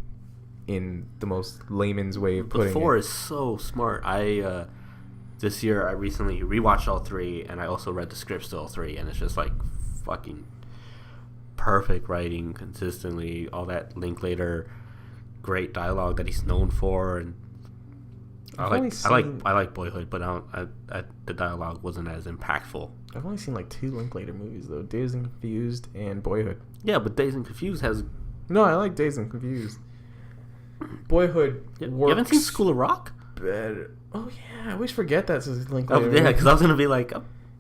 in the most layman's way of putting it. The 4 is so smart. I this year I recently rewatched all 3, and I also read the scripts to all 3, and it's just like fucking perfect writing consistently. All that Linklater great dialogue that he's known for, and I like Boyhood, but the dialogue wasn't as impactful. I've only seen like 2 Linklater movies though, Dazed and Confused and Boyhood. Yeah, but Dazed and Confused has. No, I like Dazed and Confused. Boyhood works. You haven't seen School of Rock? Better. Oh yeah, I always forget that's a Linklater. Oh, yeah, because I was gonna be like,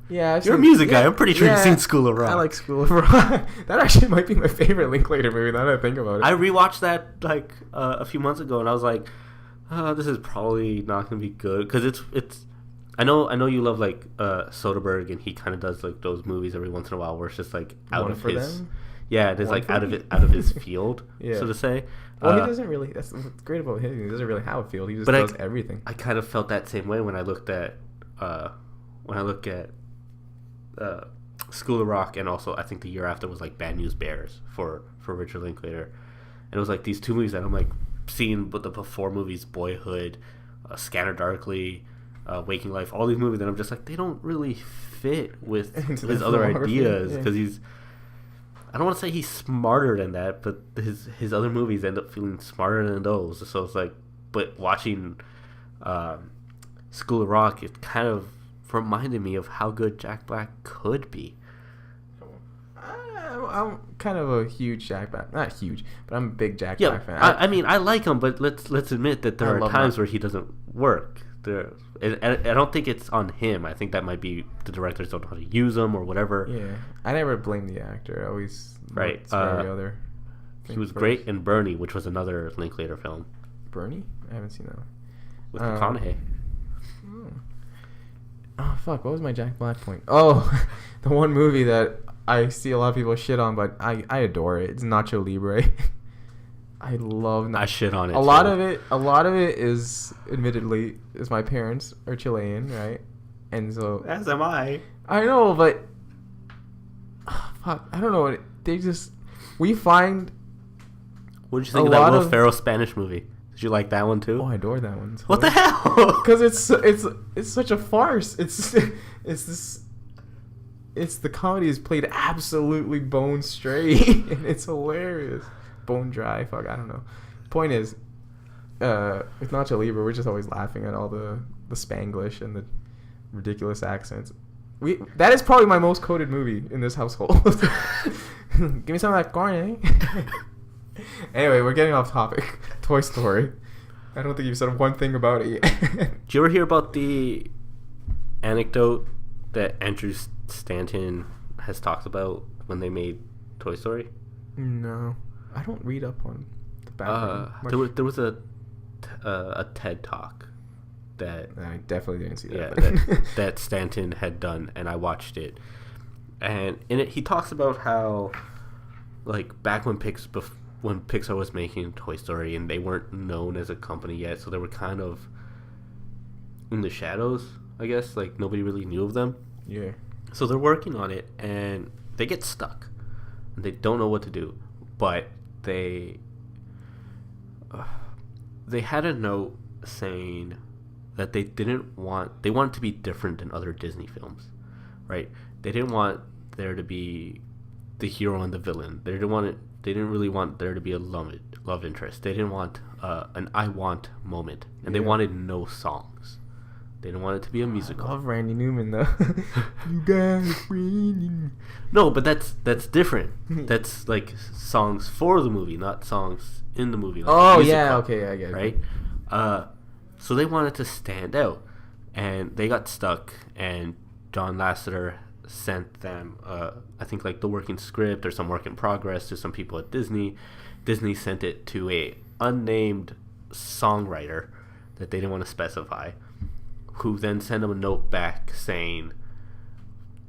yeah, you're a music guy. I'm pretty sure you've seen School of Rock. I like School of Rock. That actually might be my favorite Linklater movie. Now that I think about it, I rewatched that like a few months ago, and I was like, this is probably not gonna be good because it's. I know you love like Soderbergh, and he kind of does like those movies every once in a while where it's just like out of his. Them? Yeah, it is like out of his field, so to say. Well, he doesn't really. That's what's great about him. He doesn't really have a field. He just does everything. I kind of felt that same way when I looked at School of Rock, and also I think the year after was like Bad News Bears for Richard Linklater, and it was like these 2 movies that I'm like seeing, but the before movies, Boyhood, Scanner Darkly, Waking Life, all these movies, and I'm just like they don't really fit with his other ideas because he's. I don't want to say he's smarter than that, but his other movies end up feeling smarter than those. So it's like, but watching School of Rock, it kind of reminded me of how good Jack Black could be. I'm kind of a huge Jack Black, not huge, but I'm a big Jack Black fan. I mean, I like him, but let's admit that there are times where he doesn't work. I don't think it's on him. I think that might be the directors don't know how to use him or whatever. Yeah, I never blame the actor. I always right. Other. He was great in Bernie, which was another Linklater film. Bernie? I haven't seen that one. With McConaughey. Oh fuck! What was my Jack Black point? Oh, the one movie that I see a lot of people shit on, but I adore it. It's Nacho Libre. I love. I shit on it. A lot of it is admittedly is my parents are Chilean, right? And so as am I. I know, but fuck, I don't know. They just we find. What did you think of that Will Ferrell Spanish movie? Did you like that one too? Oh, I adore that one. What the hell? Because it's such a farce. It's the comedy is played absolutely bone straight, and it's hilarious. Bone dry, fuck, I don't know. Point is, with Nacho Libre, we're just always laughing at all the Spanglish and the ridiculous accents. That is probably my most quoted movie in this household. Give me some of that corn, eh? Anyway, we're getting off topic. Toy Story. I don't think you've said one thing about it yet. Did you ever hear about the anecdote that Andrew Stanton has talked about when they made Toy Story? No. I don't read up on the background. There was a TED Talk that I definitely didn't see that. Yeah, that Stanton had done, and I watched it. And in it, he talks about how, like, back when Pixar was making Toy Story, and they weren't known as a company yet, so they were kind of in the shadows, I guess. Like, nobody really knew of them. Yeah. So they're working on it, and they get stuck, and they don't know what to do. But they had a note saying that they wanted to be different than other Disney films, right? They didn't want there to be the hero and the villain. They didn't really want there to be a love interest. They didn't want an I want moment, and they wanted no songs. They didn't want it to be a musical. I love Randy Newman though. You guys, Randy. No, but that's different. That's like songs for the movie, not songs in the movie. Like yeah, okay, I get it. Right? So they wanted to stand out, and they got stuck. And John Lasseter sent them, I think, like the working script or some work in progress to some people at Disney. Disney sent it to unnamed songwriter that they didn't want to specify, who then sent them a note back saying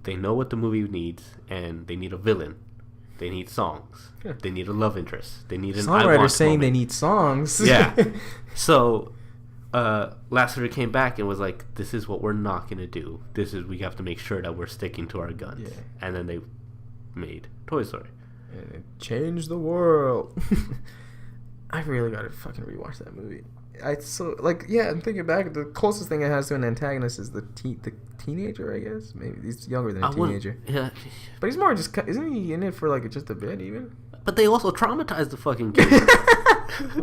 they know what the movie needs and they need a villain. They need songs. Yeah. They need a love interest. They need an songwriter saying moment. They need songs. Yeah. So Lasseter came back and was like, this is what we're not going to do. We have to make sure that we're sticking to our guns. Yeah. And then they made Toy Story. And it changed the world. I really gotta fucking rewatch that movie. I'm thinking back. The closest thing it has to an antagonist is the teenager, I guess. Maybe he's younger than a teenager. Yeah, but he's more just. Isn't he in it for like just a bit even? But they also traumatized the fucking kid.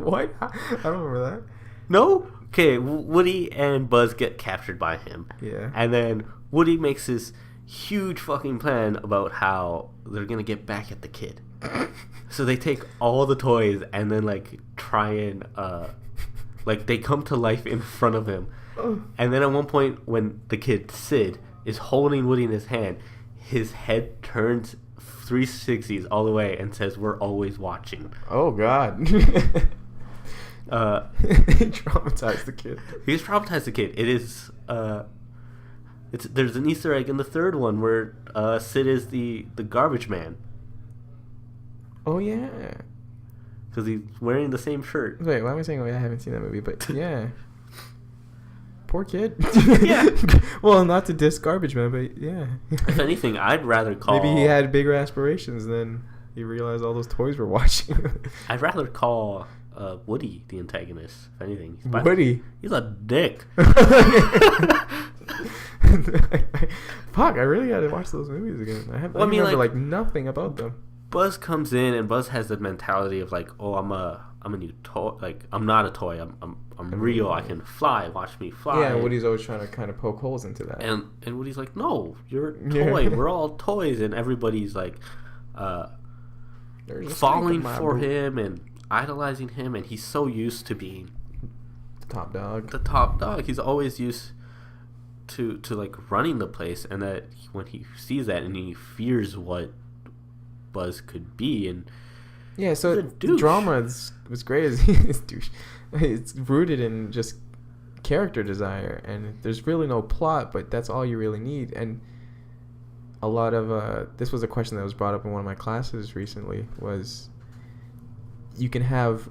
What? I don't remember that. No. Okay, Woody and Buzz get captured by him. Yeah. And then Woody makes this huge fucking plan about how they're gonna get back at the kid. So they take all the toys and then like try and they come to life in front of him. And then at one point when the kid Sid is holding Woody in his hand, his head turns 360s all the way and says, "We're always watching." Oh God. He traumatized the kid. He's traumatized the kid. It is there's an Easter egg in the third one where Sid is the garbage man. Oh yeah. Because he's wearing the same shirt. Wait, why am I saying? Oh, yeah, I haven't seen that movie, but yeah. Poor kid. Yeah. Well, not to diss Garbage Man, but yeah. If anything, I'd rather call... Maybe he had bigger aspirations than he realized all those toys were watching. I'd rather call Woody the antagonist, if anything. Woody? He's a dick. Fuck, I really gotta watch those movies again. I remember nothing about them. Buzz comes in and Buzz has the mentality of like, oh, I'm a new toy. Like, I'm not a toy. I'm real. I can fly. Watch me fly. Yeah, and Woody's always trying to kind of poke holes into that. And Woody's like, no, you're a toy. Yeah. We're all toys. And everybody's like falling for him and idolizing him. And he's so used to being the top dog. The top dog. He's always used to like running the place. And that when he sees that and he fears what Buzz could be, and yeah, so the drama was great. It's rooted in just character desire, and there's really no plot, but that's all you really need. And a lot of this was a question that was brought up in one of my classes recently, was you can have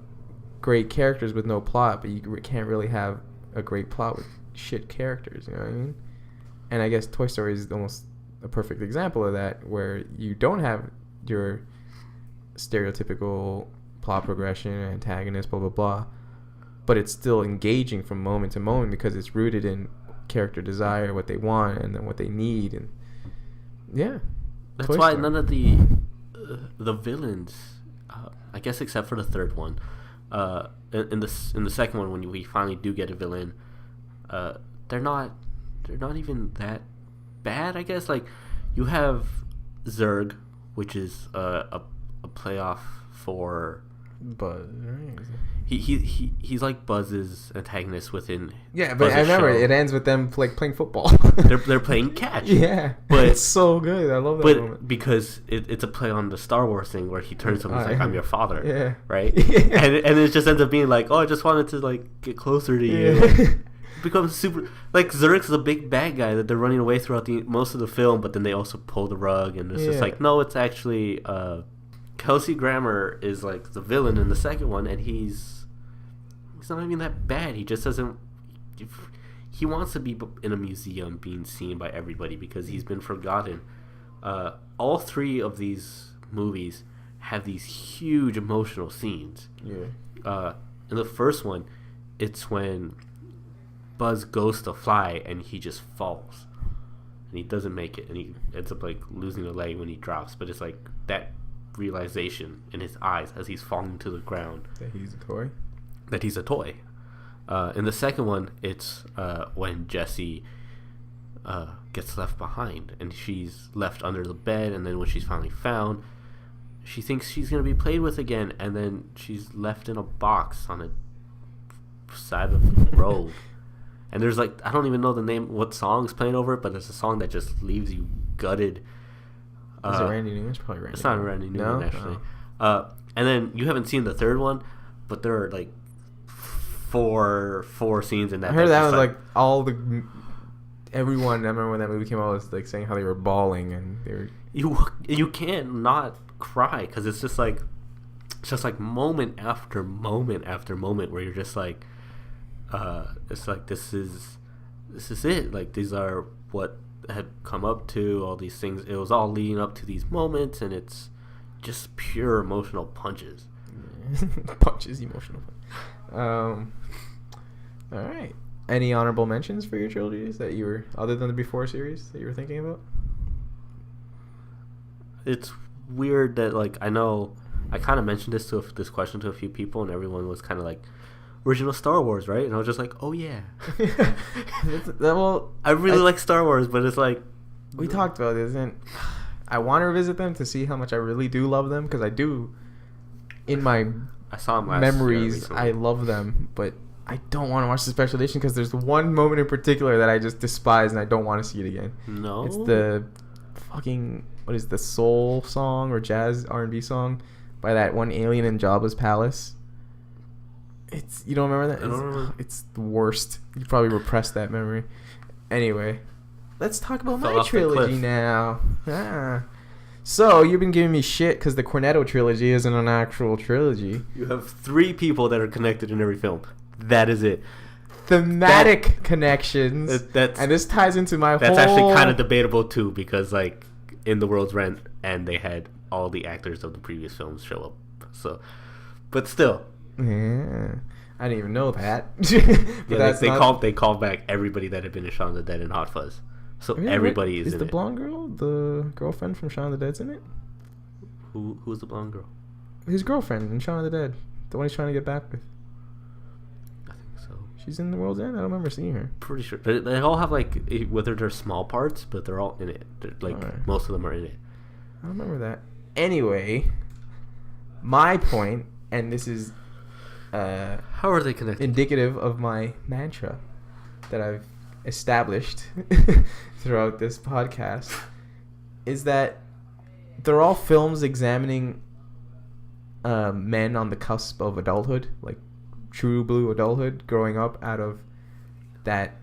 great characters with no plot, but you can't really have a great plot with shit characters, you know what I mean? And I guess Toy Story is almost a perfect example of that, where you don't have your stereotypical plot progression, antagonist, blah blah blah, but it's still engaging from moment to moment because it's rooted in character desire, what they want, and then what they need. And yeah, that's why none of the villains, I guess except for the third one, in the second one when we finally do get a villain, they're not even that bad. I guess like you have Zurg, which is a playoff for Buzz, right? He's like Buzz's antagonist within. Yeah, but Buzz's I remember show. It ends with them playing football. they're playing catch. Yeah, but it's so good. I love that moment. Because it's a play on the Star Wars thing where he turns to him and is like, "I'm your father." Yeah, right. Yeah. And it just ends up being like, "Oh, I just wanted to like get closer to you." Yeah. Becomes super like Zurg's the big bad guy that they're running away throughout most of the film, but then they also pull the rug, and it's just like, no, it's actually Kelsey Grammer is like the villain in the second one, and he's not even that bad. He just doesn't. He wants to be in a museum, being seen by everybody because he's been forgotten. All three of these movies have these huge emotional scenes. Yeah. In the first one, it's when Buzz goes to fly and he just falls and he doesn't make it and he ends up like losing a leg when he drops, but it's like that realization in his eyes as he's falling to the ground that he's a toy. In the second one, it's when Jessie gets left behind and she's left under the bed, and then when she's finally found, she thinks she's going to be played with again, and then she's left in a box on a side of the road. And there's like, I don't even know the name, what song's playing over it, but it's a song that just leaves you gutted. Is it Randy Newman? It's probably Randy. It's not Randy Newman, actually. And then you haven't seen the third one, but there are like four scenes in that. I heard that was like all the everyone. I remember when that movie came out was like saying how they were bawling and they were. You can't not cry because it's just like moment after moment after moment where you're just like, it's like this is it. Like these are what had come up to all these things. It was all leading up to these moments, and it's just pure emotional punches. Punches, emotional. All right. Any honorable mentions for your trilogies that you were, other than the Before series, that you were thinking about? It's weird that, like, I know I kind of mentioned this question to a few people, and everyone was kind of like, original Star Wars, right? And I was just like, oh yeah. Well, I really like Star Wars, but it's like, we talked about this, and I want to revisit them to see how much I really do love them, because I do. In my I saw them memories, I love them, but I don't want to watch the special edition because there's one moment in particular that I just despise and I don't want to see it again. No, it's the fucking, what is the soul song or jazz R&B song by that one alien in Jabba's palace. It's, you don't remember that? I don't remember. It's the worst. You probably repressed that memory. Anyway, let's talk about my trilogy now. So, you've been giving me shit because the Cornetto trilogy isn't an actual trilogy. You have 3 people that are connected in every film. That is it. Thematic connections. And this ties into my That's actually kind of debatable, too, because, like, in The World's End, and they had all the actors of the previous films show up. So, but still. Yeah. I didn't even know that. Yeah, they called back everybody that had been in Shaun of the Dead and Hot Fuzz. So really? Everybody is in it. Is the blonde girl the girlfriend from Shaun of the Dead's in it? Who's the blonde girl? His girlfriend in Shaun of the Dead. The one he's trying to get back with. I think so. She's in The World's End? I don't remember seeing her. Pretty sure. They all have, like, whether they're small parts, but they're all in it. Most of them are in it. I don't remember that. Anyway, my point, and this is how are they connected? Indicative of my mantra that I've established throughout this podcast, is that they're all films examining men on the cusp of adulthood, like true blue adulthood, growing up out of that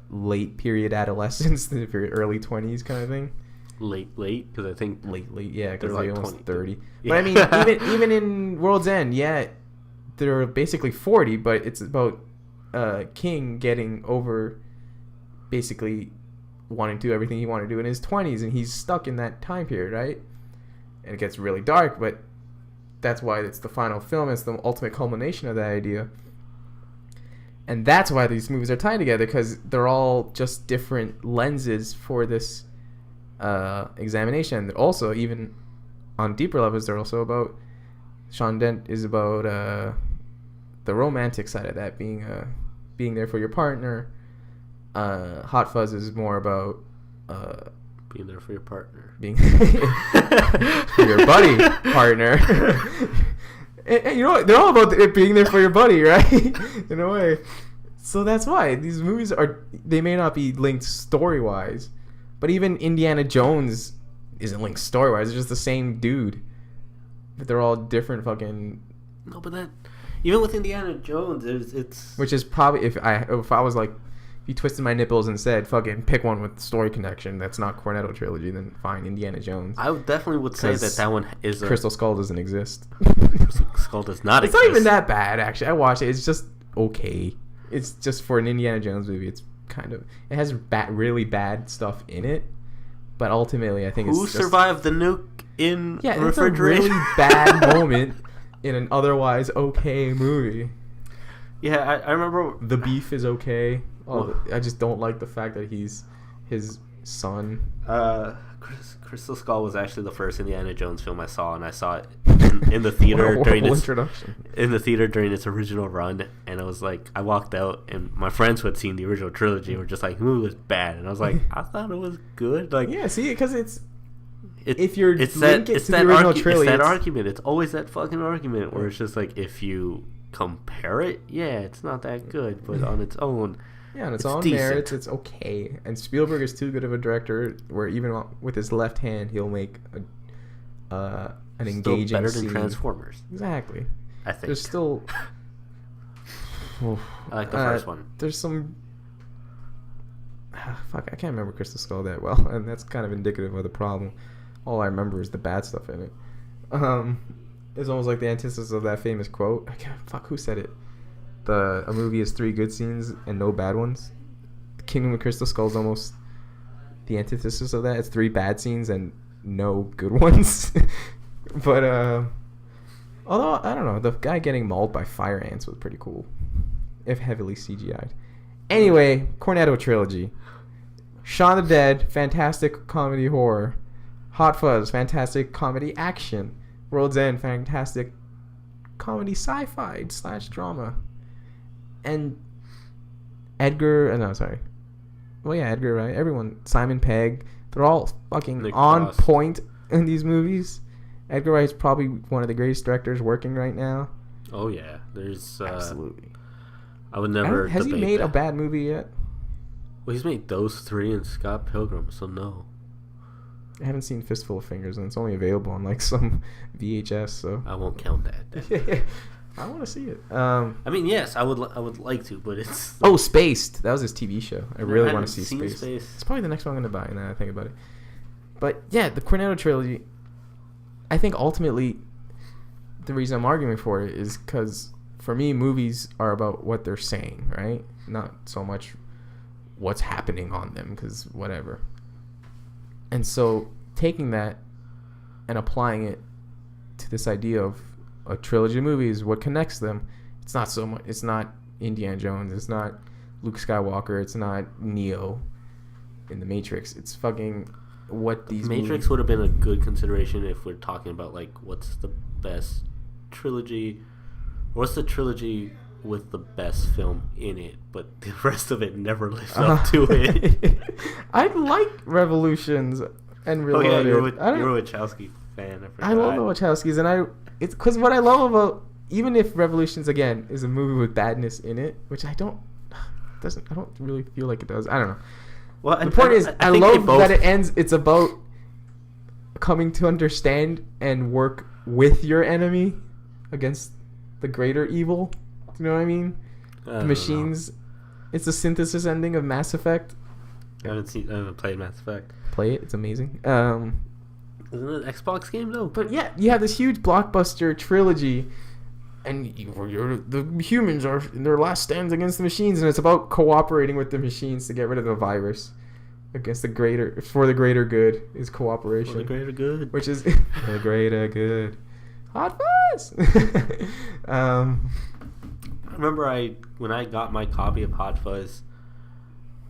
late period adolescence, the early 20s kind of thing. Late, because I think late, yeah, because they're like almost 30. Yeah. But I mean, even in World's End, yeah, they're basically 40, but it's about King getting over basically wanting to do everything he wanted to do in his 20s, and he's stuck in that time period, right? And it gets really dark, but that's why it's the final film. It's the ultimate culmination of that idea. And that's why these movies are tied together, because they're all just different lenses for this examination. Also, even on deeper levels, they're also about, Shaun Dent is about the romantic side of that, being there for your partner. Hot Fuzz is more about being there for your partner, being for your buddy partner. And you know what? They're all about it being there for your buddy, right? In a way. So that's why these movies they may not be linked story-wise, but even Indiana Jones isn't linked story-wise. It's just the same dude, but they're all different fucking. No, but that even with Indiana Jones, it's which is probably if I was like, if you twisted my nipples and said fucking pick one with story connection that's not Cornetto trilogy, then fine, Indiana Jones. I definitely would say that one is Crystal Skull doesn't exist. Crystal Skull does not exist. It's not even that bad, actually. I watched it. It's just okay. It's just for an Indiana Jones movie. It's kind of, it has really bad stuff in it, but ultimately I think who survived the nuke in refrigerator? It's a really bad moment in an otherwise okay movie. Yeah, I remember the beef is okay. I just don't like the fact that he's his son. Crystal Skull was actually the first Indiana Jones film I saw, and I saw it in the theater during its original run. And I was like, I walked out, and my friends who had seen the original trilogy were just like, "Ooh, it was bad," and I was like, I thought it was good. Like, yeah, see, because if that argument. It's always that fucking argument where it's just like, if you compare it, yeah, it's not that good, but on its own. Yeah, on its own merits, it's okay. And Spielberg is too good of a director, where even with his left hand, he'll make an engaging better scene. Than Transformers. Exactly. I think there's still I like the first one. There's some. Fuck, I can't remember Crystal Skull that well, and that's kind of indicative of the problem. All I remember is the bad stuff in it. It's almost like the antithesis of that famous quote. Fuck, who said it? A movie has 3 good scenes and no bad ones. The Kingdom of Crystal Skull is almost the antithesis of that. It's 3 bad scenes and no good ones. But although I don't know, the guy getting mauled by fire ants was pretty cool, if heavily CGI'd. Anyway, Cornetto Trilogy. Shaun of the Dead, fantastic comedy horror. Hot Fuzz, fantastic comedy action. World's End, fantastic comedy sci-fi / drama. And Edgar, well, yeah, Edgar, right? Everyone, Simon Pegg, they're all fucking Nick on Frost. point in these movies. Edgar Wright's probably one of the greatest directors working right now. Oh yeah, there's Absolutely. I would never. Has he debate made that. a bad movie yet? Well, he's made those 3 and Scott Pilgrim, so no. I haven't seen Fistful of Fingers, and it's only available on like some VHS. So I won't count that. I want to see it. I mean, yes, I would like to, but it's. Oh, Spaced. That was his TV show. I really I want to haven't see seen Spaced. Spaced. It's probably the next one I'm going to buy now that I think about it. But yeah, the Cornetto Trilogy, I think ultimately the reason I'm arguing for it is because for me, movies are about what they're saying, right? Not so much what's happening on them, because whatever. And so taking that and applying it to this idea of a trilogy of movies, what connects them, it's not so much, it's not Indiana Jones, it's not Luke Skywalker, it's not Neo in the Matrix, it's fucking what these Matrix would have been a good consideration if we're talking about like what's the best trilogy, what's the trilogy with the best film in it, but the rest of it never lives up to it. I like Revolutions and Reloaded. Oh yeah, you're a Wachowski fan. I love the Wachowskis, and it's because what I love about, even if Revolutions again is a movie with badness in it, which I don't really feel like it does. I don't know. Well, the point is, I love that it ends. It's about coming to understand and work with your enemy against the greater evil. Do you know what I mean? The machines. It's a synthesis ending of Mass Effect. I haven't played Mass Effect. Play it. It's amazing. Isn't it an Xbox game though? But yeah, you have this huge blockbuster trilogy, and the humans are in their last stands against the machines, and it's about cooperating with the machines to get rid of the virus against the greater good is cooperation. For the greater good. Which is the greater good. Hot Fuzz. I remember when I got my copy of Hot Fuzz,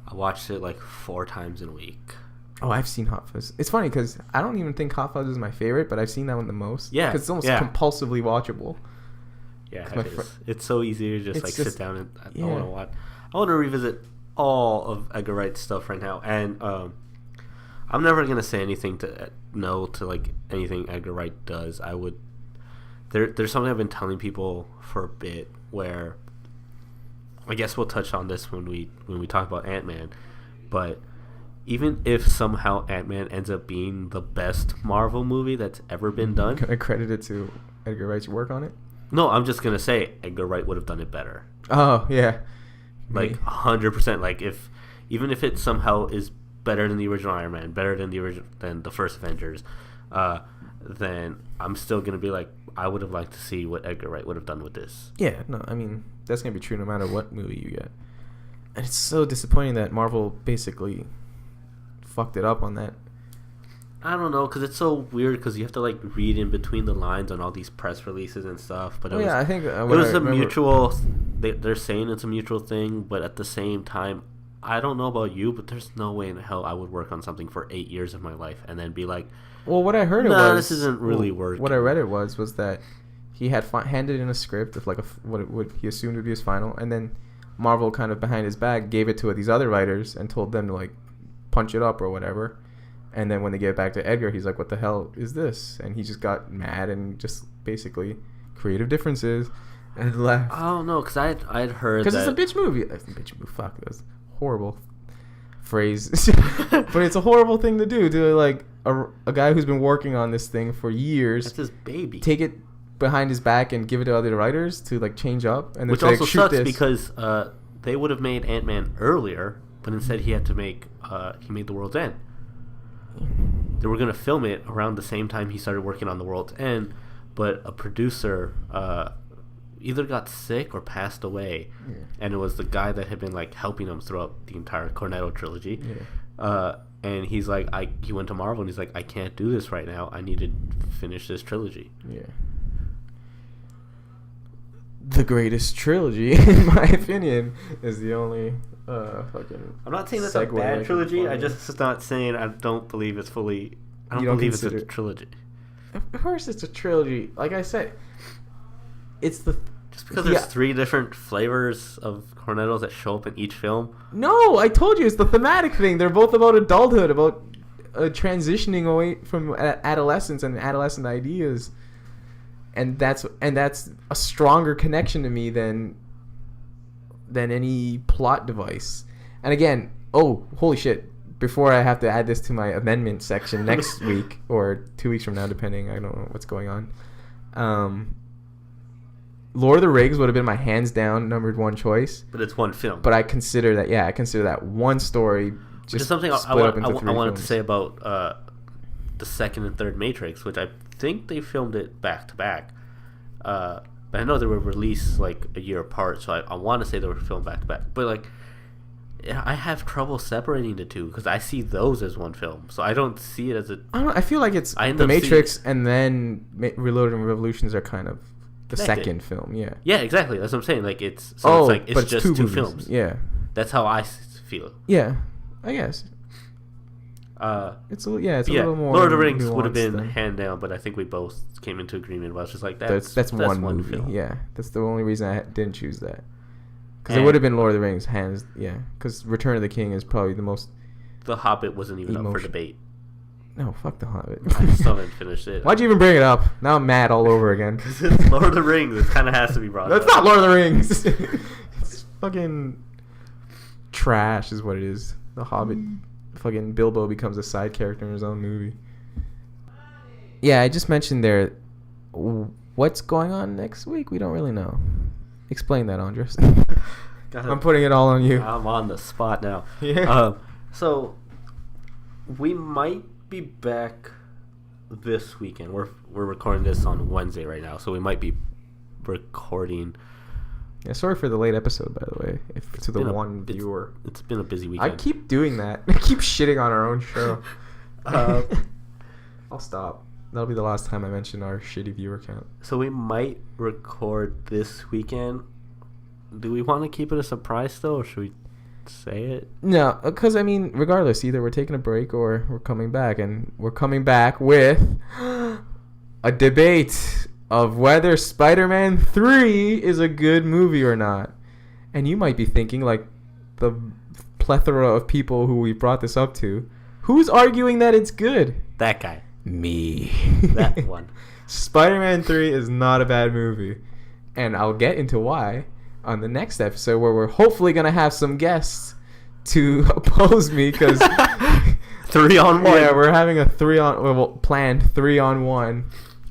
I watched it like 4 times in a week. Oh, I've seen Hot Fuzz. It's funny because I don't even think Hot Fuzz is my favorite, but I've seen that one the most. Yeah, because it's almost compulsively watchable. Yeah, it's so easy to just sit down and I want to watch. I want to revisit all of Edgar Wright's stuff right now, and I'm never gonna say anything to like anything Edgar Wright does. I would. There's something I've been telling people for a bit where I guess we'll touch on this when we talk about Ant-Man, but even if somehow Ant-Man ends up being the best Marvel movie that's ever been done, can I credit it to Edgar Wright's work on it? No, I'm just gonna say Edgar Wright would have done it better. Oh yeah, like 100%. Like even if it somehow is better than the original Iron Man, better than the first Avengers, then I'm still gonna be like, I would have liked to see what Edgar Wright would have done with this. Yeah, no, I mean that's gonna be true no matter what movie you get, and it's so disappointing that Marvel basically fucked it up on that. I don't know, because it's so weird because you have to like read in between the lines on all these press releases and stuff. But I think it was a mutual. They're saying it's a mutual thing, but at the same time, I don't know about you, but there's no way in hell I would work on something for 8 years of my life and then be like, well, what I heard this isn't really working. What I read was that he had handed in a script of like what he assumed would be his final, and then Marvel kind of behind his back gave it to these other writers and told them to like punch it up or whatever. And then when they get back to Edgar, he's like, what the hell is this? And he just got mad and just basically creative differences and left. I don't know, because I'd heard because it's a bitch movie. Fuck, that's a horrible phrase. But it's a horrible thing to do, to like a guy who's been working on this thing for years. That's his baby. Take it behind his back and give it to other writers to like change up, and which say, also "Shoot sucks this." because they would have made Ant-Man earlier, but instead he had to make he made The World's End. They were gonna film it around the same time he started working on The World's End, but a producer either got sick or passed away, and it was the guy that had been like helping him throughout the entire Cornetto trilogy. And he's like, he went to Marvel and he's like, I can't do this right now. I need to finish this trilogy. Yeah. The greatest trilogy, in my opinion, is the only fucking. I'm not saying that's a bad trilogy. I just not saying I don't believe it's fully. I don't believe it's a trilogy. Of course, it's a trilogy. Like I said, it's the. Just because there's 3 different flavors of Cornettos that show up in each film. No, I told you it's the thematic thing. They're both about adulthood, about transitioning away from adolescence and adolescent ideas, and that's a stronger connection to me than any plot device. And again, oh holy shit! Before I have to add this to my amendment section next week or 2 weeks from now, depending, I don't know what's going on. Lord of the Rings would have been my hands down number 1 choice. But it's one film. But I consider that one story just which is something split up into 3 I wanted films. to say about the second and third Matrix, which I think they filmed it back to back. But I know they were released like a year apart, so I want to say they were filmed back to back. But like, I have trouble separating the two because I see those as one film, so I don't see it as a. I don't know. I feel like it's The Matrix and then Reloaded and Revolutions are kind of the connected. second film. Yeah. Yeah, exactly. That's what I'm saying. Like it's but just two films. Yeah. That's how I feel. Yeah, I guess. It's a little more. Lord of the Rings would have been hand down, but I think we both came into agreement. But I was just like that's one movie. Film. Yeah, that's the only reason I didn't choose that. Because it would have been Lord of the Rings, hands. Yeah, because Return of the King is probably the most. The Hobbit wasn't even up for debate. No, fuck The Hobbit. I still haven't finished it. Why'd you even bring it up? Now I'm mad all over again. Because it's Lord of the Rings. It kind of has to be brought up. That's not Lord of the Rings. It's fucking trash is what it is. The Hobbit, fucking Bilbo becomes a side character in his own movie. Yeah, I just mentioned there. What's going on next week? We don't really know. Explain that, Andres. I'm putting it all on you. I'm on the spot now. Yeah. So we might be back this weekend. We're recording this on Wednesday right now, so we might be recording. Yeah, sorry for the late episode, by the way. To the one viewer. It's been a busy weekend. I keep doing that. I keep shitting on our own show. I'll stop. That'll be the last time I mention our shitty viewer count. So we might record this weekend. Do we want to keep it a surprise still, or should we say it? No, because I mean, regardless, either we're taking a break or we're coming back, and we're coming back with a debate of whether Spider-Man 3 is a good movie or not. And you might be thinking, like the plethora of people who we brought this up to, who's arguing that it's good? That guy. Me. That one. Spider-Man 3 is not a bad movie. And I'll get into why on the next episode, where we're hopefully going to have some guests to oppose me, because 3-on-1. Yeah, we're having a planned 3-on-1.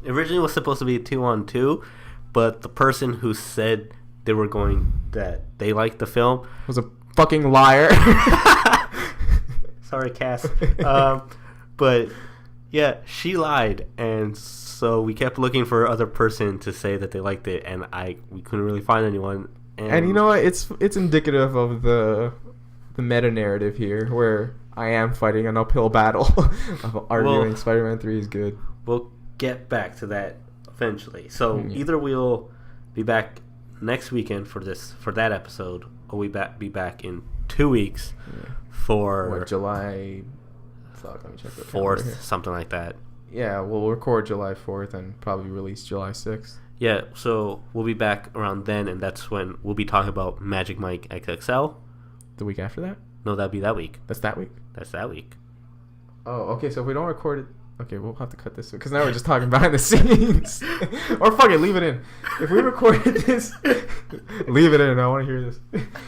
Originally it was supposed to be 2-on-2, but the person who said that they liked the film was a fucking liar. Sorry, Cass. But yeah, she lied, and so we kept looking for other person to say that they liked it, and we couldn't really find anyone. And you know what? It's indicative of the meta narrative here, where I am fighting an uphill battle of arguing Spider-Man 3 is good. We'll get back to that eventually. So either we'll be back next weekend for that episode, or we be back in 2 weeks for July. Fuck, let me check the 4th, something like that. Yeah, we'll record July 4th and probably release July 6th. Yeah, so we'll be back around then, and that's when we'll be talking about Magic Mike XXL. The week after that? No, that'll be that week. That's that week? That's that week. Oh, okay, so if we don't record it... Okay, we'll have to cut this because now we're just talking behind the scenes. Or fuck it, leave it in. If we recorded this... leave it in, I want to hear this.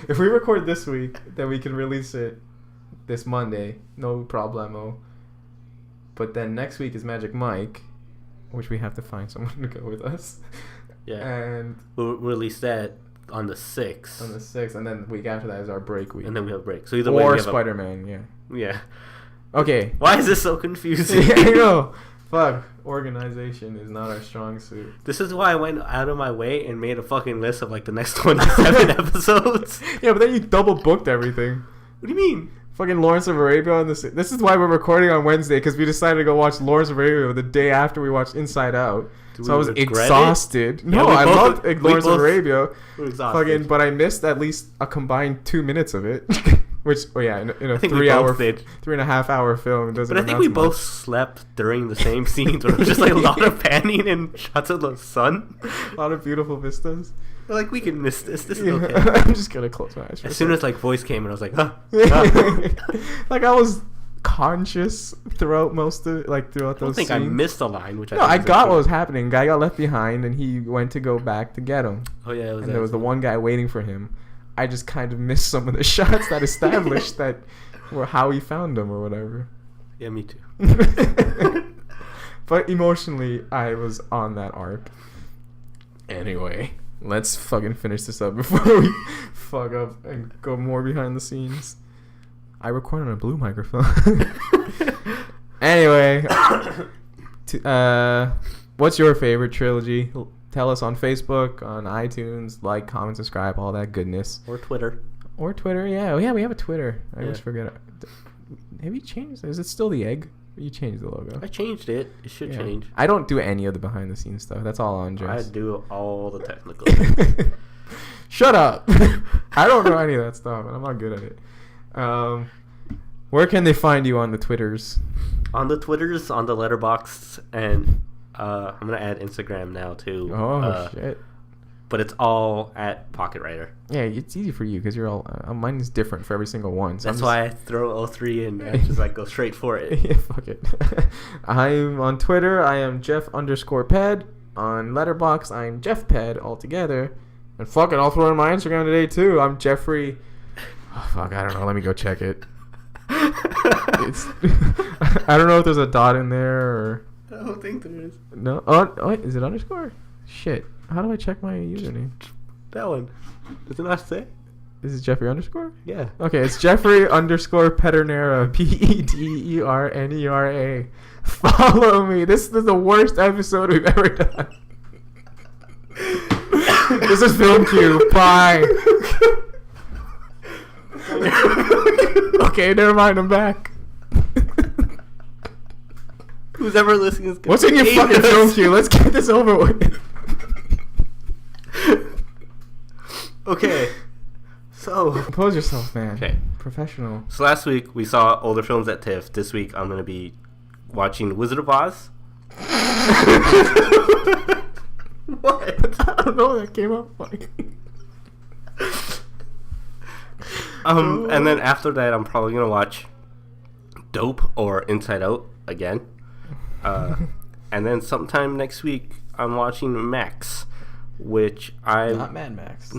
If we record this week, then we can release it this Monday. No problemo. But then next week is Magic Mike. which we have to find someone to go with us. Yeah. And we'll release that on the 6th. On the 6th, and then the week after that is our break week. And then we have a break. So either way, or we have Spider-Man, yeah. Yeah. Okay. Why is this so confusing? I know. Fuck. Organization is not our strong suit. This is why I went out of my way and made a fucking list of like the next 27 episodes. Yeah, but then you double booked everything. What do you mean? Fucking Lawrence of Arabia on this. This is why we're recording on Wednesday, because we decided to go watch Lawrence of Arabia the day after we watched Inside Out. So I was exhausted. It? No, Yeah, I loved Lawrence of Arabia. We're exhausted. Fucking, but I missed at least a combined 2 minutes of it. Which, in a 3.5 hour film, it doesn't. But I think we both slept during the same scenes. Where it was just like a lot of panning and shots of the sun. A lot of beautiful vistas. We're like, we can miss this. This is okay. I'm just gonna close my eyes. As soon as like voice came, and I was like, huh. Like I was conscious throughout those scenes. I don't think I missed a line. Which I got what was happening. Guy got left behind, and he went to go back to get him. Oh yeah, and there was the one guy waiting for him. I just kind of missed some of the shots that established that were how he found him or whatever. Yeah, me too. But emotionally, I was on that arc. Anyway, let's fucking finish this up before we fuck up and go more behind the scenes. I record on a blue microphone. Anyway, what's your favorite trilogy? Tell us on Facebook, on iTunes, like, comment, subscribe, all that goodness. Or Twitter. Yeah. We have a Twitter. I always Yeah. forget. Have you changed? Is it still the egg? You changed the logo. I changed it. It should change. I don't do any of the behind the scenes stuff. That's all on Jess. I do all the technical. Shut up. I don't know any of that stuff, and I'm not good at it. Where can they find you on the Twitters? On the Twitters, on the Letterboxd, and I'm gonna add Instagram now too. Oh shit! But it's all at Pocket Writer. Yeah, it's easy for you because you're all. Mine is different for every single one. So that's why I throw 03 and I just like go straight for it. Yeah, fuck it. I'm on Twitter. I am Jeff_Ped. On Letterboxd, I'm JeffPed altogether. And fucking, I'll throw in my Instagram today too. I'm Jeffrey. Oh, fuck, I don't know. Let me go check it. It's. I don't know if there's a dot in there or. I don't think there is. No. Oh, wait, is it underscore? Shit. How do I check my username? That one. Does it not say? This is Jeffrey underscore? Yeah. Okay, it's Jeffrey_Pedernera. Pedernera. Follow me. This is the worst episode we've ever done. This is Film Q. Bye. Okay, never mind. I'm back. Who's ever listening is what's in your fucking Film Q? Let's get this over with. Okay. So compose yourself, man. Okay. Professional. So last week we saw older films at TIFF. This week I'm gonna be watching Wizard of Oz. What? I don't know. That came up funny. And then after that I'm probably gonna watch Dope or Inside Out again. And then sometime next week I'm watching Max, which not Mad Max.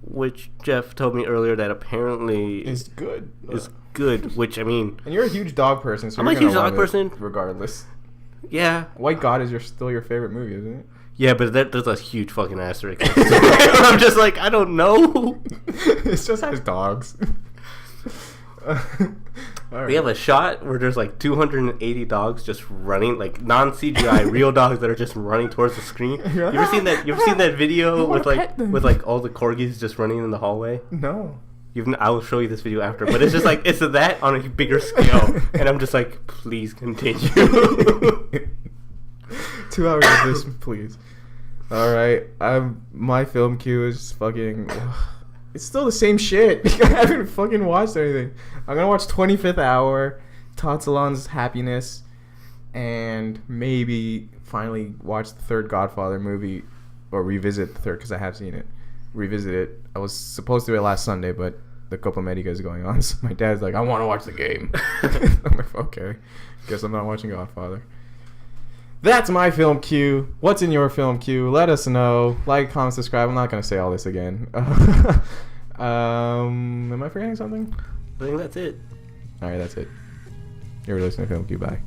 Which Jeff told me earlier that apparently is good. Which I mean, and you're a huge dog person, so I'm a huge dog person regardless. Yeah. White God is still your favorite movie, isn't it? Yeah, but there's a huge fucking asterisk. I'm just like, I don't know. It's just has dogs. Right. We have a shot where there's like 280 dogs just running, like non-CGI real dogs that are just running towards the screen. You ever seen that video with like all the corgis just running in the hallway? No. I will show you this video after, but it's just like it's that on a bigger scale, and I'm just like, please continue. 2 hours of this, please. All right, my film queue is fucking. It's still the same shit. I haven't fucking watched anything. I'm gonna watch 25th Hour, Todd Solondz's Happiness, and maybe finally watch the third Godfather movie, or revisit the third because I have seen it. Revisit it. I was supposed to do it last Sunday, but the Copa America is going on, so my dad's like, I want to watch the game. I'm like, okay, guess I'm not watching Godfather. That's my film queue. What's in your film queue? Let us know. Like, comment, subscribe. I'm not going to say all this again. Am I forgetting something? I think that's it. All right, that's it. You're listening to Film Queue. Bye.